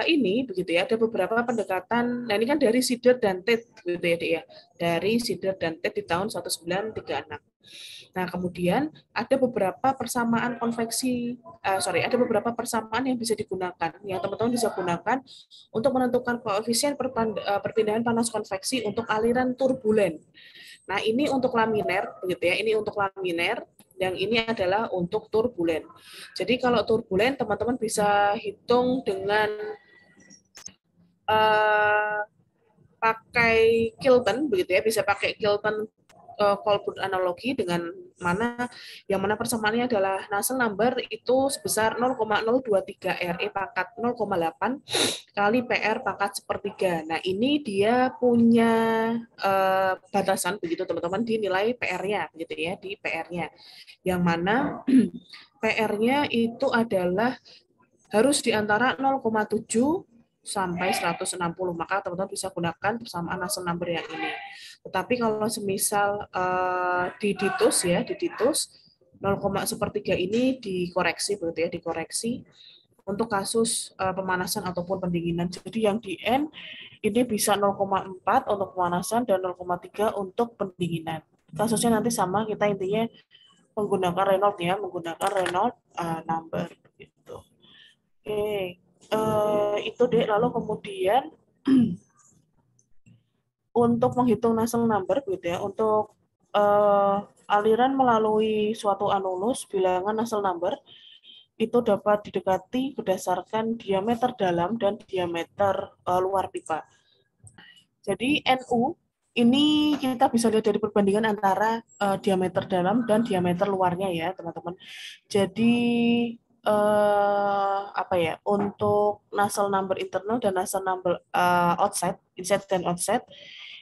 ini begitu ya, ada beberapa pendekatan. Nah, ini kan dari Sider dan Tate gitu ya, Dek ya. Dari Sider dan Tate di tahun 1936. Nah, kemudian ada beberapa persamaan ada beberapa persamaan yang bisa digunakan, yang teman-teman bisa gunakan untuk menentukan koefisien perpindahan panas konveksi untuk aliran turbulen. Nah, ini untuk laminer, begitu ya. Ini untuk laminer, yang ini adalah untuk turbulen. Jadi kalau turbulen, teman-teman bisa hitung dengan pakai Kilton, begitu ya. Bisa pakai Kilton Colbert analogi, dengan yang mana persamaannya adalah Nusselt number itu sebesar 0,023 RE pangkat 0,8 kali PR pangkat sepertiga. Nah, ini dia punya batasan begitu teman-teman di nilai PR-nya gitu ya, di PR-nya. Yang mana PR-nya itu adalah harus di antara 0,7 sampai 160, maka teman-teman bisa gunakan persamaan nasal number yang ini. Tetapi kalau semisal di ditus ya, di ditus 0,1/3 ini dikoreksi begitu ya, dikoreksi untuk kasus pemanasan ataupun pendinginan. Jadi yang di N ini bisa 0,4 untuk pemanasan dan 0,3 untuk pendinginan. Kasusnya nanti sama, kita intinya menggunakan Reynolds ya, menggunakan Reynolds number gitu. Oke, itu deh. Lalu kemudian untuk menghitung nasal number gitu ya, untuk aliran melalui suatu anulus bilangan nasal number itu dapat didekati berdasarkan diameter dalam dan diameter luar pipa. Jadi NU ini kita bisa lihat dari perbandingan antara diameter dalam dan diameter luarnya ya, teman-teman. Jadi apa ya, untuk nasal number internal dan nasal number outside, inside dan outside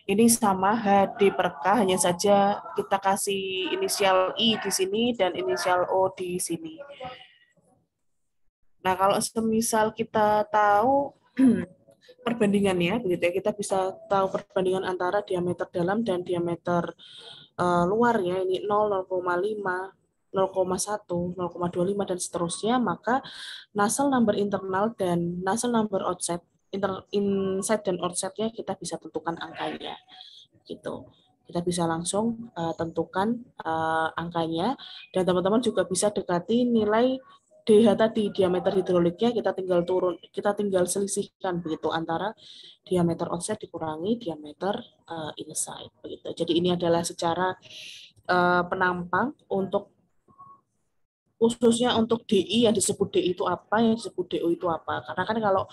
ini sama HD/K, hanya saja kita kasih inisial I di sini dan inisial O di sini. Nah, kalau semisal kita tahu perbandingannya, begitu ya, kita bisa tahu perbandingan antara diameter dalam dan diameter luarnya, ini 0, 0,5, 0,1, 0,25 dan seterusnya, maka nasal number internal dan nasal number outside, inside dan outside-nya kita bisa tentukan angkanya, gitu. Kita bisa langsung tentukan angkanya, dan teman-teman juga bisa dekati nilai DH tadi, diameter hidroliknya kita tinggal selisihkan begitu antara diameter outside dikurangi diameter inside begitu. Jadi ini adalah secara penampang untuk khususnya untuk DI, yang disebut DI itu apa, yang disebut DO itu apa. Karena kan kalau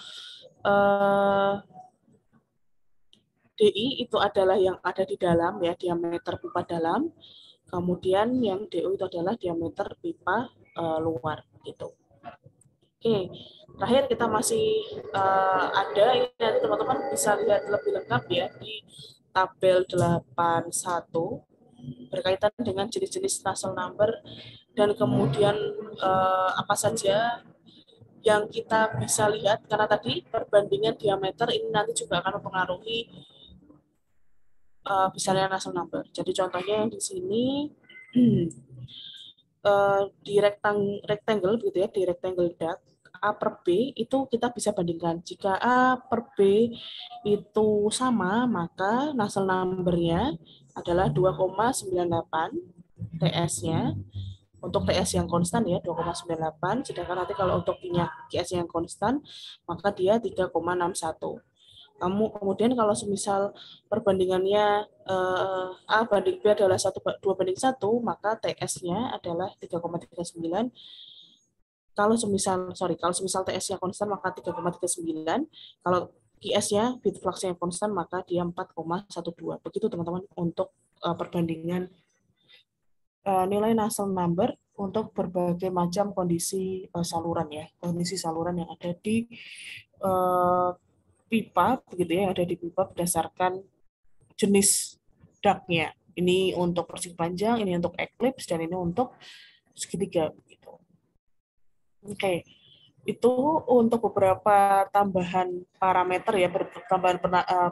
DI itu adalah yang ada di dalam ya, diameter pipa dalam. Kemudian yang DO itu adalah diameter pipa luar gitu. Oke, terakhir kita masih ada, ini nanti teman-teman bisa lihat lebih lengkap ya di tabel 81 berkaitan dengan jenis-jenis nasal number dan kemudian apa saja yang kita bisa lihat, karena tadi perbandingan diameter ini nanti juga akan mempengaruhi besarnya nasal number. Jadi contohnya yang di sini di rectangle gitu ya, di rectangle duct A per B itu kita bisa bandingkan. Jika A per B itu sama, maka nasal number-nya adalah 2,98 TS-nya. Untuk TS yang konstan ya 2,98, sedangkan nanti kalau untuk QS yang konstan maka dia 3,61. Kemudian kalau semisal perbandingannya A banding B adalah 2:1, maka TS-nya adalah 3,39. Kalau semisal TS-nya konstan maka 3,39. Kalau QS-nya, bit flux-nya konstan, maka dia 4,12. Begitu teman-teman untuk perbandingan nilai nasal number untuk berbagai macam kondisi saluran ya, kondisi saluran yang ada di pipa begitu ya, ada di pipa berdasarkan jenis ductnya. Ini untuk persegi panjang, ini untuk eclipse, dan ini untuk segitiga gitu. Oke. Itu untuk beberapa tambahan parameter ya, tambahan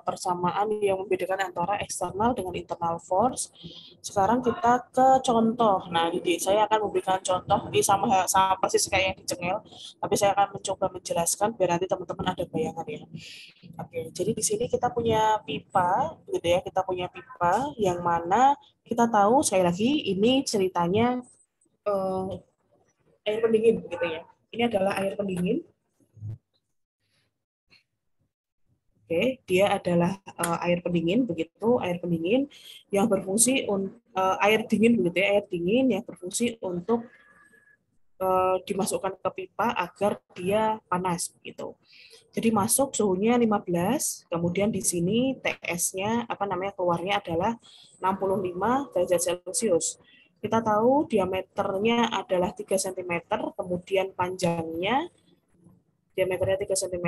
persamaan yang membedakan antara eksternal dengan internal force. Sekarang kita ke contoh. Nah, jadi saya akan memberikan contoh ini sama persis kayak yang di Cengel, tapi saya akan mencoba menjelaskan biar nanti teman-teman ada bayangan ya. Oke, jadi di sini kita punya pipa, gitu ya. Kita punya pipa yang mana kita tahu sekali lagi ini ceritanya air pendingin, gitu ya. Ini adalah air pendingin. Oke, dia adalah air pendingin begitu, air pendingin yang berfungsi air dingin begitu ya, air dingin yang berfungsi untuk dimasukkan ke pipa agar dia panas gitu. Jadi masuk suhunya 15, kemudian di sini TS-nya keluarnya adalah 65 derajat Celcius. Kita tahu diameternya adalah 3 cm, kemudian panjangnya diameternya 3 cm,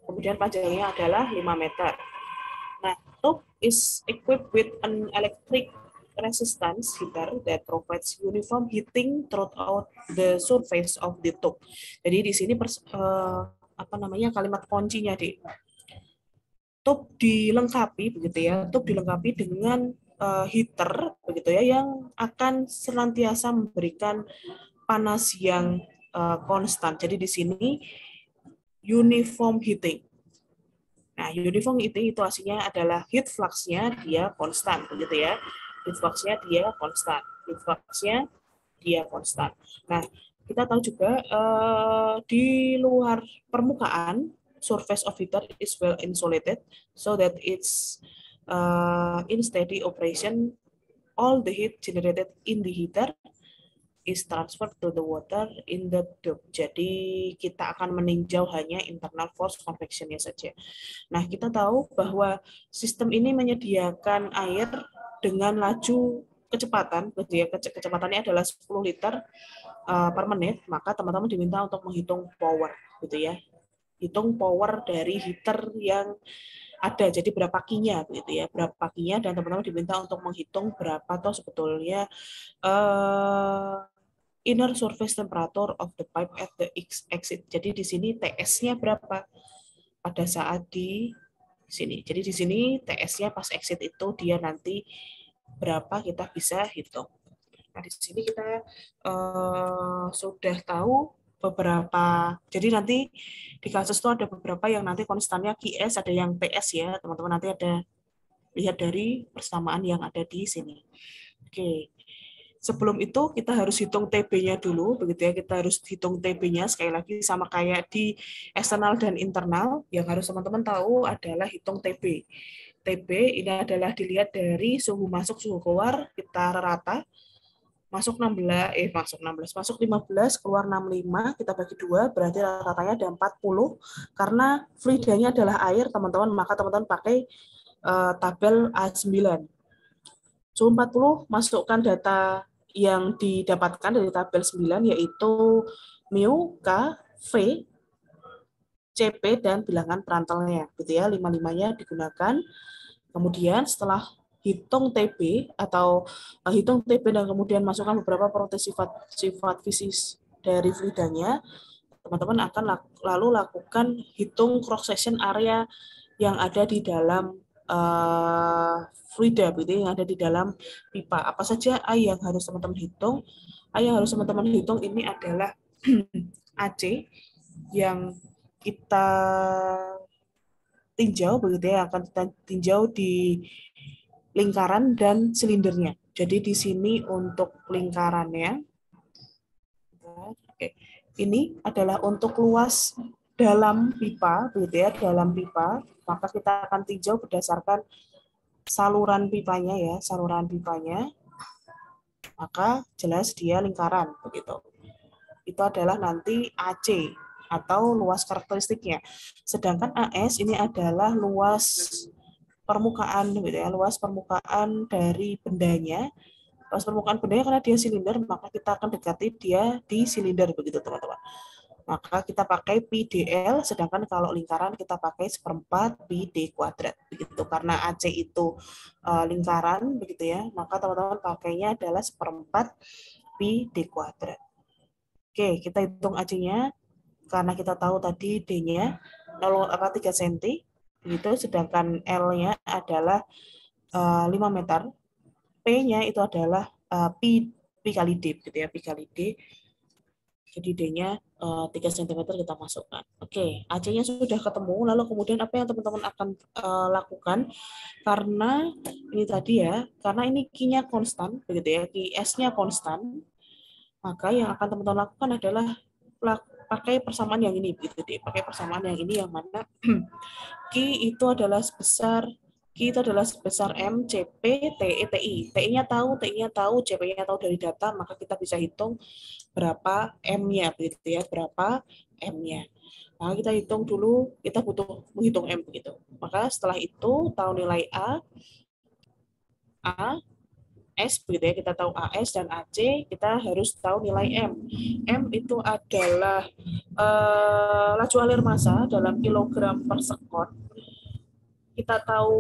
kemudian panjangnya adalah 5 meter. Nah, tube is equipped with an electric resistance heater that provides uniform heating throughout the surface of the tube. Jadi di sini kalimat kuncinya di tub dilengkapi begitu ya, tub dilengkapi dengan heater begitu ya yang akan senantiasa memberikan panas yang konstan. Jadi di sini uniform heating. Nah, uniform heating itu aslinya adalah heat flux-nya dia konstan begitu ya. Heat flux-nya dia konstan. Heat flux-nya dia konstan. Nah, kita tahu juga di luar permukaan surface of heater is well insulated so that it's in steady operation. All the heat generated in the heater is transferred to the water in the tube. Jadi kita akan meninjau hanya internal force convection-nya saja. Nah, kita tahu bahwa sistem ini menyediakan air dengan laju kecepatan, kecepatannya adalah 10 liter per menit, maka teman-teman diminta untuk menghitung power, gitu ya. Hitung power dari heater yang ada, jadi berapa kinya, gitu ya, berapa kinya, dan teman-teman diminta untuk menghitung berapa toh sebetulnya inner surface temperature of the pipe at the exit. Jadi di sini TS-nya berapa pada saat di sini. Jadi di sini TS-nya pas exit itu dia nanti berapa kita bisa hitung. Nah, di sini kita sudah tahu beberapa. Jadi nanti di kasus itu ada beberapa yang nanti konstannya QS, ada yang PS ya, teman-teman nanti ada lihat dari persamaan yang ada di sini. Oke. Sebelum itu kita harus hitung TB-nya dulu, begitu ya. Kita harus hitung TB-nya sekali lagi sama kayak di eksternal dan internal. Yang harus teman-teman tahu adalah hitung TB. TB ini adalah dilihat dari suhu masuk, suhu keluar, kita rata. Masuk 16, masuk 15, keluar 65, kita bagi 2, berarti rata-ratanya ada 40. Karena fluidanya adalah air, teman-teman, maka teman-teman pakai tabel A9. Suhu 40, masukkan data yang didapatkan dari tabel 9, yaitu mu, K, V, CP, dan bilangan perantalnya. Gitu ya, 5-5-nya digunakan. Kemudian setelah hitung TB atau hitung TB dan kemudian masukkan beberapa properti sifat fisik dari fluidanya, teman-teman akan lalu lakukan hitung cross section area yang ada di dalam fluida, yang ada di dalam pipa. Apa saja A yang harus teman-teman hitung? A yang harus teman-teman hitung ini adalah AC yang kita tinjau begitu ya, akan kita tinjau di lingkaran dan silindernya. Jadi di sini untuk lingkarannya, ini adalah untuk luas dalam pipa, begitu ya, dalam pipa. Maka kita akan tinjau berdasarkan saluran pipanya ya, saluran pipanya. Maka jelas dia lingkaran, begitu. Itu adalah nanti AC atau luas karakteristiknya. Sedangkan AS ini adalah luas permukaan, gitu ya, luas permukaan dari bendanya. Luas permukaan bendanya karena dia silinder, maka kita akan dekati dia di silinder, begitu teman-teman. Maka kita pakai PDL, sedangkan kalau lingkaran kita pakai 1/4 PD kuadrat, begitu. Karena AC itu lingkaran, begitu ya, maka teman-teman pakainya adalah 1/4 PD kuadrat. Oke, kita hitung AC-nya, karena kita tahu tadi D-nya 3 cm, begitu, sedangkan L-nya adalah 5 meter, P-nya itu adalah pi kali D, gitu ya, pi kali D. Jadi D-nya 3 cm kita masukkan. Oke, AC-nya sudah ketemu, lalu kemudian apa yang teman-teman akan lakukan? Karena ini tadi ya, karena ini Q-nya konstan, begitu ya, Q-S-nya konstan, maka yang akan teman-teman lakukan adalah pakai persamaan yang ini, begitu deh, pakai persamaan yang ini, yang mana Q itu adalah sebesar M CP TE TI. TI-nya tahu, CP-nya tahu dari data, maka kita bisa hitung berapa M-nya, begitu ya, berapa M-nya. Nah, kita hitung dulu, kita butuh menghitung M, begitu. Maka setelah itu tahu nilai A, S, begitu ya, kita tahu AS dan AC, kita harus tahu nilai M. M itu adalah laju alir massa dalam kilogram per sekon. Kita tahu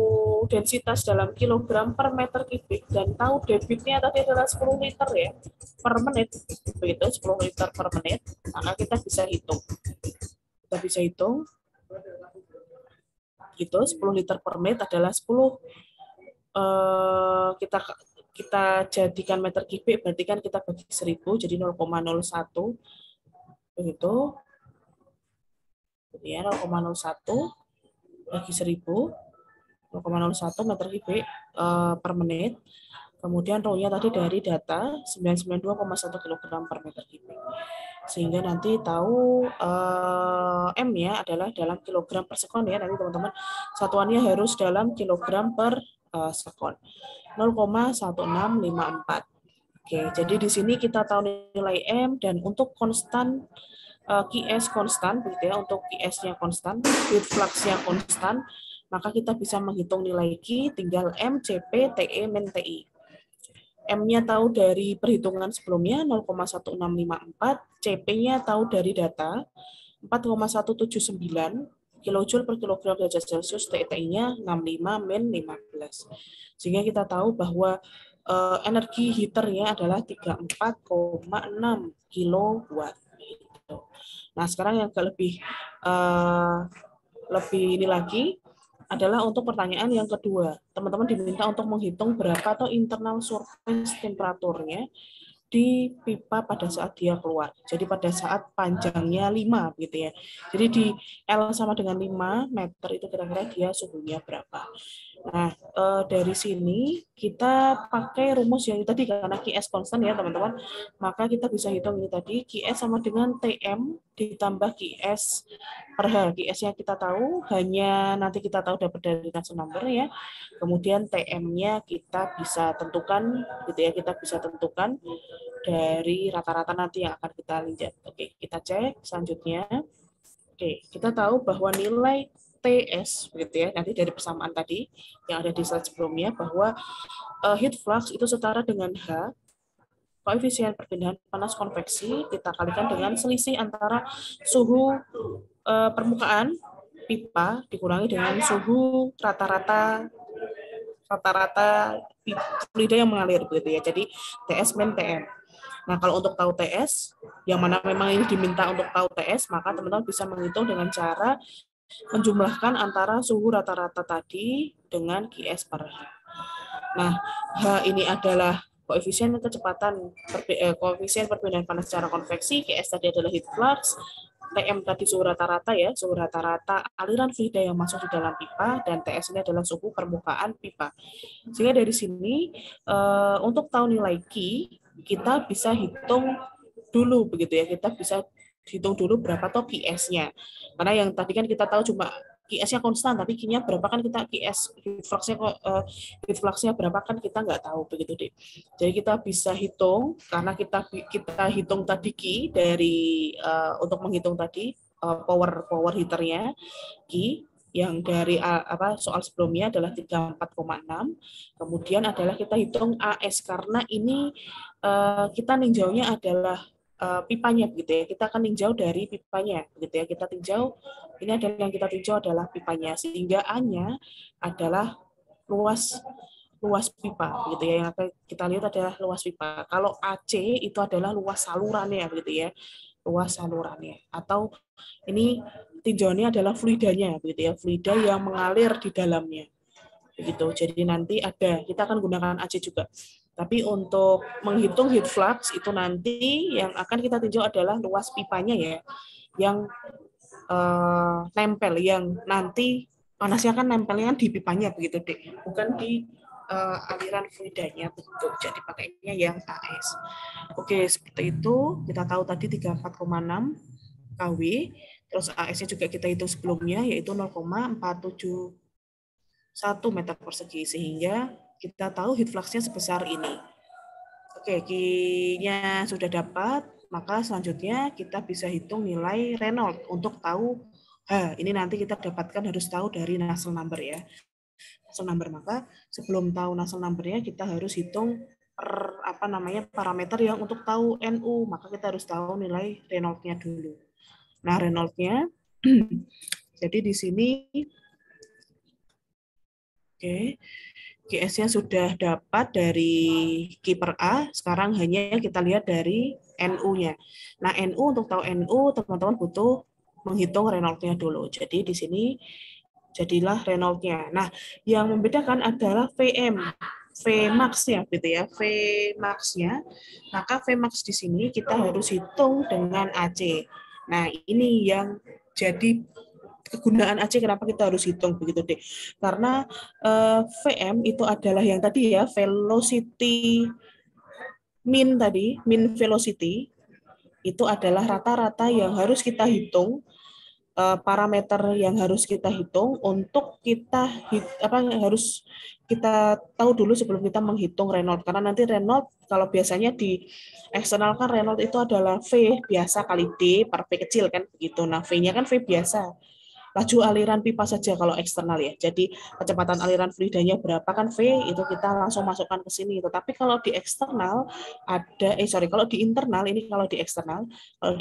densitas dalam kilogram per meter kubik, dan tahu debitnya tadi adalah 10 liter ya, per menit, begitu, 10 liter per menit, maka kita bisa hitung. kita bisa hitung. Itu 10 liter per menit adalah 10 kita jadikan meter kubik, berarti kan kita bagi 1000, jadi 0,01 begitu. Jadi ya 0,01 bagi 1000, 0,01 meter kubik per menit. Kemudian rho-nya tadi dari data 992,1 kg per meter kubik. Sehingga nanti tahu M-nya adalah dalam kilogram per sekon ya. Nanti teman-teman satuannya harus dalam kilogram per sekon. 0,1654. Oke, jadi di sini kita tahu nilai M dan untuk konstan QS konstan begitu ya, untuk QS-nya konstan, heat flux-nya konstan, maka kita bisa menghitung nilai Q tinggal M, CP, TE, min TI. M-nya tahu dari perhitungan sebelumnya 0,1654, CP-nya tahu dari data 4,179 kilojoule per kilogram derajat Celcius, TI-nya 65 min 15. Sehingga kita tahu bahwa energi heater-nya adalah 34,6 kilowatt. Nah, sekarang yang lebih ini lagi adalah untuk pertanyaan yang kedua. Teman-teman diminta untuk menghitung berapa atau internal surface temperaturnya di pipa pada saat dia keluar. Jadi pada saat panjangnya 5 gitu ya. Jadi di L sama dengan 5 meter itu kira-kira dia suhunya berapa. Nah, dari sini kita pakai rumus yang tadi karena QS konstan ya teman-teman, maka kita bisa hitung ini tadi QS sama dengan TM ditambah QS per H. QS-nya kita tahu, hanya nanti kita tahu dapat dari Newton number ya. Kemudian TM-nya kita bisa tentukan gitu ya, kita bisa tentukan dari rata-rata nanti yang akan kita lihat. Oke, kita cek selanjutnya. Oke, kita tahu bahwa nilai TS begitu ya, nanti dari persamaan tadi yang ada di slide sebelumnya bahwa heat flux itu setara dengan H, koefisien perpindahan panas konveksi kita kalikan dengan selisih antara suhu permukaan pipa dikurangi dengan suhu rata-rata fluida yang mengalir begitu ya. Jadi TS min TM. Nah, kalau untuk tahu TS, yang mana memang ini diminta untuk tahu TS, maka teman-teman bisa menghitung dengan cara menjumlahkan antara suhu rata-rata tadi dengan QS per H. Nah, H ini adalah koefisien kecepatan koefisien perpindahan panas secara konveksi, QS tadi adalah heat flux, TM tadi suhu rata-rata ya, suhu rata-rata aliran fluida yang masuk di dalam pipa, dan TS ini adalah suhu permukaan pipa. Sehingga dari sini untuk tahu nilai Q, kita bisa hitung dulu begitu ya, kita bisa hitung dulu berapa toh QS-nya. Karena yang tadi kan kita tahu cuma QS-nya konstan, tapi Q-nya berapa kan kita QS heat flux-nya berapa kan kita nggak tahu begitu deh. Jadi kita bisa hitung karena kita hitung tadi Q dari untuk menghitung tadi power heater-nya Q yang dari soal sebelumnya adalah 34,6. Kemudian adalah kita hitung AS karena ini kita ninjaunya adalah pipanya gitu ya. Kita akan tinjau dari pipanya gitu ya. Kita tinjau, ini adalah yang kita tinjau adalah pipanya, sehingga A-nya adalah luas pipa gitu ya. Yang kita lihat adalah luas pipa. Kalau AC itu adalah luas salurannya gitu ya. Luas salurannya. Atau ini tinjauannya adalah fluidanya gitu ya. Fluida yang mengalir di dalamnya. Begitu. Jadi nanti ada, kita akan gunakan AC juga. Tapi untuk menghitung heat flux itu nanti yang akan kita tinjau adalah luas pipanya ya, yang nempel, yang nanti panasnya kan nempelnya di pipanya begitu deh, bukan di aliran fluidanya begitu. Jadi pakainya yang AS. Oke, seperti itu. Kita tahu tadi 34,6 kW, terus AS-nya juga kita hitung sebelumnya yaitu 0,471 meter persegi, sehingga kita tahu heat flux-nya sebesar ini. Oke, Q-nya sudah dapat, maka selanjutnya kita bisa hitung nilai Reynolds untuk tahu ini nanti kita dapatkan harus tahu dari Nusselt number ya. Nusselt number, maka sebelum tahu Nusselt number-nya kita harus hitung parameter yang untuk tahu NU, maka kita harus tahu nilai Reynolds-nya dulu. Nah, Reynolds-nya jadi di sini oke. QS-nya sudah dapat dari Q per A, sekarang hanya kita lihat dari NU-nya. Nah, NU untuk tahu NU, teman-teman butuh menghitung Reynolds-nya dulu. Jadi di sini jadilah Reynolds-nya. Nah, yang membedakan adalah VM, Vmax-nya gitu ya, Vmax-nya. Maka Vmax di sini kita harus hitung dengan AC. Nah, ini yang jadi kegunaan AC kenapa kita harus hitung begitu deh. Karena VM itu adalah yang tadi ya, velocity min velocity itu adalah rata-rata yang harus kita hitung, parameter yang harus kita hitung untuk kita harus kita tahu dulu sebelum kita menghitung Reynolds, karena nanti Reynolds kalau biasanya di eksternal kan Reynolds itu adalah V biasa kali D per V kecil kan begitu. Nah, V-nya kan V biasa, laju aliran pipa saja kalau eksternal ya. Jadi kecepatan aliran fluidanya berapa kan V itu kita langsung masukkan ke sini. Tetapi kalau di eksternal ada kalau di internal ini, kalau di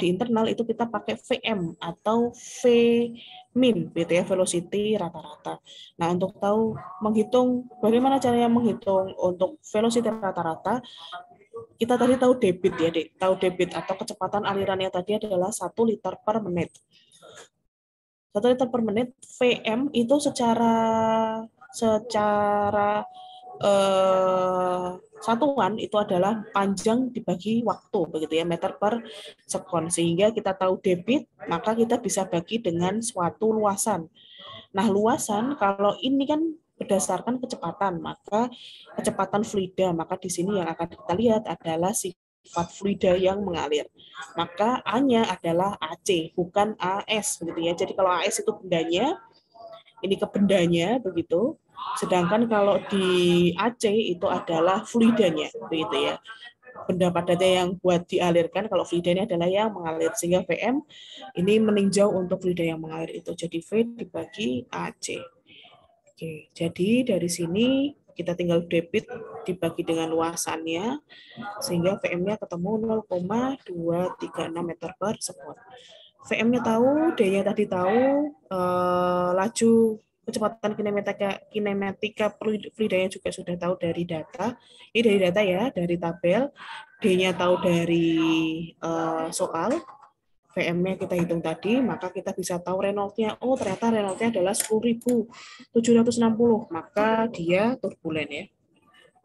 internal itu kita pakai VM atau V min gitu ya, velocity rata-rata. Nah, untuk tahu menghitung bagaimana caranya menghitung untuk velocity rata-rata, kita tadi tahu debit ya, Dek. Tahu debit atau kecepatan alirannya tadi adalah 1 liter per menit. 1 liter per menit, VM itu secara satuan itu adalah panjang dibagi waktu begitu ya, meter per sekon, sehingga kita tahu debit maka kita bisa bagi dengan suatu luasan. Nah, luasan kalau ini kan berdasarkan kecepatan, maka kecepatan fluida, maka di sini yang akan kita lihat adalah sifat fluida yang mengalir. Maka A-nya adalah AC, bukan AS gitu ya. Jadi kalau AS itu bendanya, ini ke bendanya begitu. Sedangkan kalau di AC itu adalah fluidanya begitu ya. Benda padatnya yang buat dialirkan, kalau fluidanya adalah yang mengalir, sehingga VM ini meninjau untuk fluida yang mengalir itu. Jadi V dibagi AC. Oke, jadi dari sini kita tinggal debit dibagi dengan luasannya, sehingga VM-nya ketemu 0,236 meter per sekon. VM-nya tahu, D-nya tadi tahu, laju kecepatan kinematika fluidanya juga sudah tahu dari data. Ini dari data ya, dari tabel. D-nya tahu dari soal. VM-nya kita hitung tadi, maka kita bisa tahu Reynolds-nya. Oh, ternyata Reynolds-nya adalah 10.760. Maka dia turbulen ya.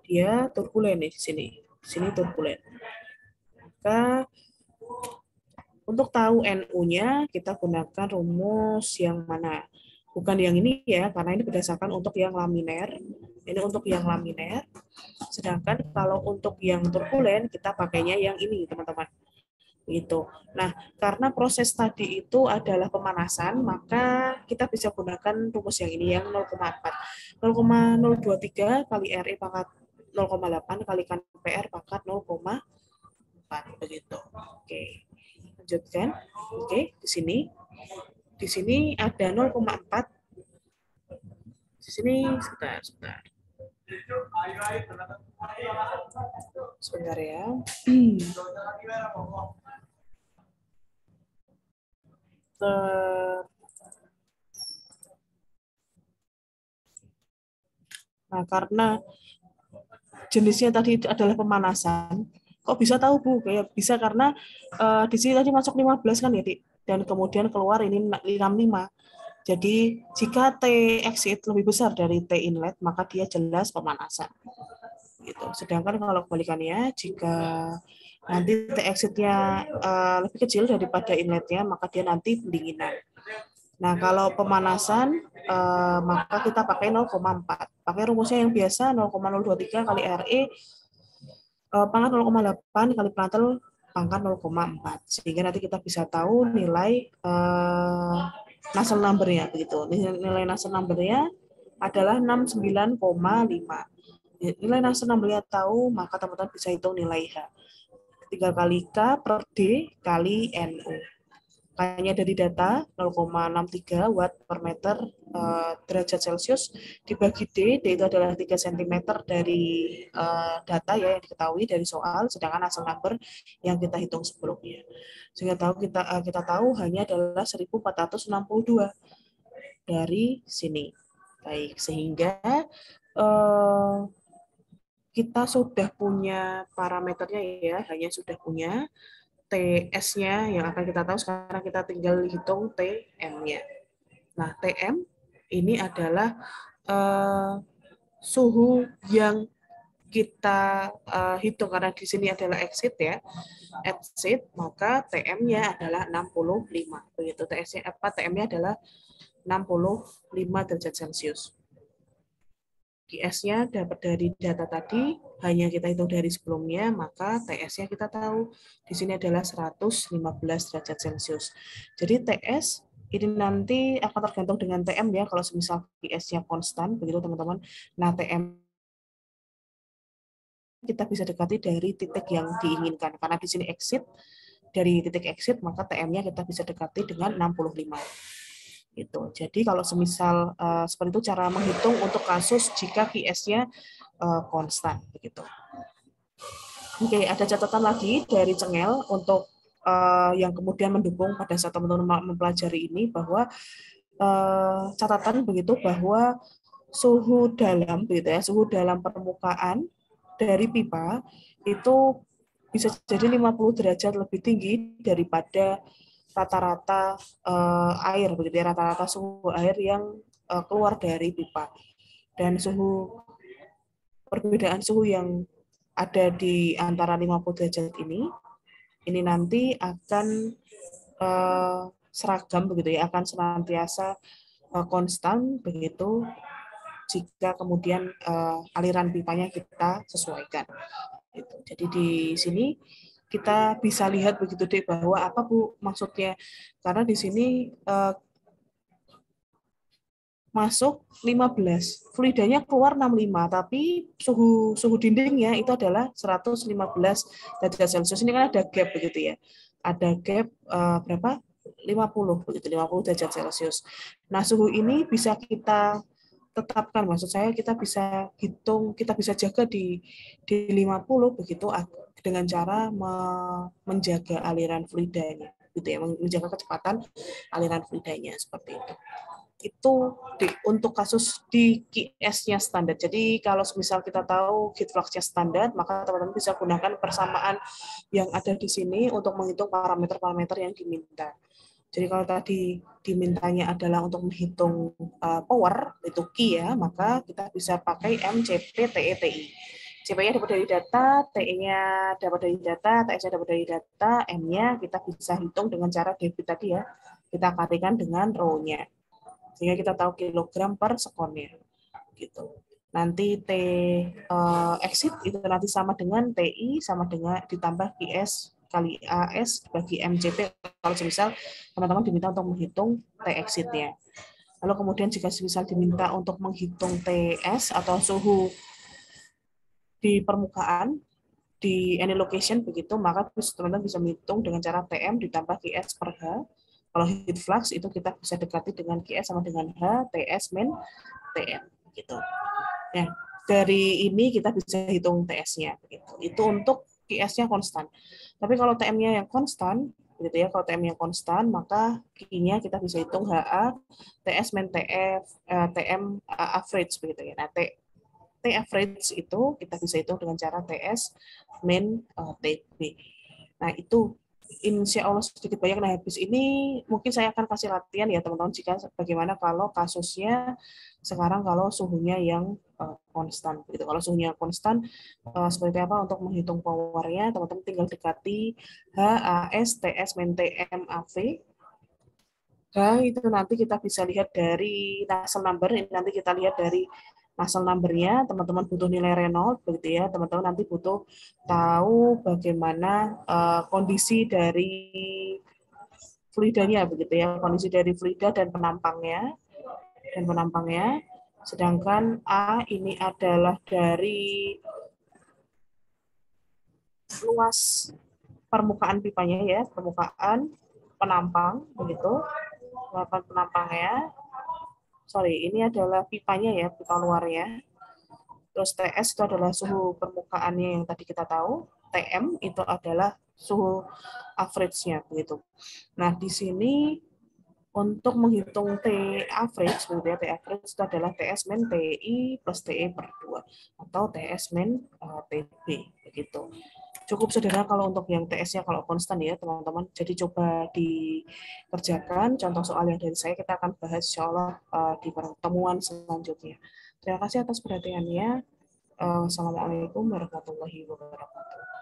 Dia turbulen nih di sini. Di sini turbulen. Maka untuk tahu NU-nya, kita gunakan rumus yang mana? Bukan yang ini ya, karena ini berdasarkan untuk yang laminer. Ini untuk yang laminer. Sedangkan kalau untuk yang turbulen, kita pakainya yang ini, teman-teman. Gitu. Nah, karena proses tadi itu adalah pemanasan, maka kita bisa gunakan rumus yang ini, yang 0,4. 0,023 kali RE pangkat 0,8 kalikan PR pangkat 0,4 begitu. Oke. Lanjutkan. Oke, di sini. Di sini ada 0,4. Di sini sebentar. Sebentar ya. Nah, karena jenisnya tadi adalah pemanasan, kok bisa tahu Bu? Kayak bisa karena di sini tadi masuk 15 kan ya, Dik? Dan kemudian keluar ini 65. Jadi jika T exit lebih besar dari T inlet, maka dia jelas pemanasan. Gitu. Sedangkan kalau kebalikannya, jika nanti T exit-nya lebih kecil daripada inletnya, maka dia nanti pendinginan. Nah, kalau pemanasan, maka kita pakai 0,4. Pakai rumusnya yang biasa, 0,023 kali RE, pangkat 0,8 kali Prandtl pangkat 0,4. Sehingga nanti kita bisa tahu nilai Nusselt number-nya. Begitu. Nilai Nusselt number-nya adalah 69,5. Nilai Nusselt number-nya tahu, maka teman-teman bisa hitung nilai H. 3 kali K per D kali NU. K-nya dari data 0,63 watt per meter derajat Celcius dibagi D itu adalah 3 cm dari data ya yang diketahui dari soal, sedangkan Nusselt number yang kita hitung sebelumnya. Sehingga kita tahu hanya adalah 1462 dari sini. Baik, sehingga kita sudah punya parameternya ya, hanya sudah punya. TS-nya yang akan kita tahu, sekarang kita tinggal hitung TM-nya. Nah, TM ini adalah suhu yang kita hitung, karena di sini adalah exit ya, exit, maka TM-nya adalah 65. Begitu, TM-nya adalah 65 derajat Celcius. QS-nya dapat dari data tadi, hanya kita hitung dari sebelumnya, maka TS-nya kita tahu di sini adalah 115 derajat Celcius. Jadi TS ini nanti akan tergantung dengan TM ya, kalau misal QS-nya konstan, begitu teman-teman. Nah, TM kita bisa dekati dari titik yang diinginkan, karena di sini exit, dari titik exit, maka TM-nya kita bisa dekati dengan 65. Gitu. Jadi kalau semisal seperti itu cara menghitung untuk kasus jika QS-nya konstan begitu. Oke, ada catatan lagi dari Cengel untuk yang kemudian mendukung pada saat teman-teman mempelajari ini, bahwa catatan begitu bahwa suhu dalam begitu ya, suhu dalam permukaan dari pipa itu bisa jadi 50 derajat lebih tinggi daripada rata-rata air begitu ya, rata-rata suhu air yang keluar dari pipa. Dan perbedaan suhu yang ada di antara 50 derajat ini nanti akan seragam begitu ya, akan senantiasa konstan begitu jika kemudian aliran pipanya kita sesuaikan. Gitu. Jadi di sini kita bisa lihat begitu deh, bahwa apa Bu maksudnya, karena di sini masuk 15, fluidanya keluar 65, tapi suhu dindingnya itu adalah 115 derajat Celcius. Ini kan ada gap begitu ya. Ada gap berapa? 50 begitu, 50 derajat Celcius. Nah, suhu ini bisa kita tetapkan, maksud saya kita bisa hitung, kita bisa jaga di 50 begitu, dengan cara menjaga aliran fluidanya gitu ya, menjaga kecepatan aliran fluidanya seperti itu. Itu untuk kasus di QS-nya standar. Jadi kalau misal kita tahu heat flux-nya standar, maka teman-teman bisa gunakan persamaan yang ada di sini untuk menghitung parameter-parameter yang diminta. Jadi kalau tadi dimintanya adalah untuk menghitung power, itu Q ya, maka kita bisa pakai MCP TE TI. CP-nya dapat dari data, TE-nya dapat dari data, TS-nya dapat dari data, M-nya kita bisa hitung dengan cara debit tadi ya. Kita kalikan dengan row-nya. Sehingga kita tahu kilogram per sekonnya. Gitu. Nanti T exit itu nanti sama dengan TI sama dengan ditambah QS kali AS bagi MCP kalau misal teman-teman diminta untuk menghitung T exit-nya. Lalu kemudian jika misal diminta untuk menghitung TS atau suhu di permukaan di any location begitu, maka teman-teman bisa menghitung dengan cara TM ditambah QS per H. Kalau heat flux itu kita bisa dekati dengan QS sama dengan H, TS min TM gitu. Ya, dari ini kita bisa hitung TS-nya gitu. Itu untuk QS-nya konstan. Tapi kalau TM-nya yang konstan, gitu ya, kalau TM-nya konstan, maka Q-nya kita bisa hitung HA, TS min TF, TM average begitu ya. Nah, T average itu kita bisa hitung dengan cara TS min TB. Nah, itu insya Allah sedikit banyak. Nah, habis ini mungkin saya akan kasih latihan ya teman-teman, jika bagaimana kalau kasusnya sekarang kalau suhunya yang konstan. Gitu. Kalau suhunya konstan, seperti apa untuk menghitung powernya, teman-teman tinggal dekati HAS, TS, min TM, AV. Nah, itu nanti kita bisa lihat dari Nusselt number, ini nanti kita lihat dari Nusselt number-nya, teman-teman butuh nilai Reynolds, begitu ya, teman-teman nanti butuh tahu bagaimana kondisi dari fluidanya, begitu ya, kondisi dari fluida dan penampangnya, sedangkan A ini adalah dari luas permukaan pipanya ya, permukaan penampang, begitu, penampangnya. Sorry, ini adalah pipanya ya, pipa luarnya. Terus TS itu adalah suhu permukaannya yang tadi kita tahu. TM itu adalah suhu average-nya begitu. Nah, di sini untuk menghitung T average, begitu ya, T average itu adalah TS min TI plus TE per 2 atau TS min TB begitu. Cukup sederhana kalau untuk yang TS-nya kalau konstan ya teman-teman. Jadi coba dikerjakan. Contoh soal yang dari saya kita akan bahas insya Allah di pertemuan selanjutnya. Terima kasih atas perhatiannya. Assalamualaikum warahmatullahi wabarakatuh.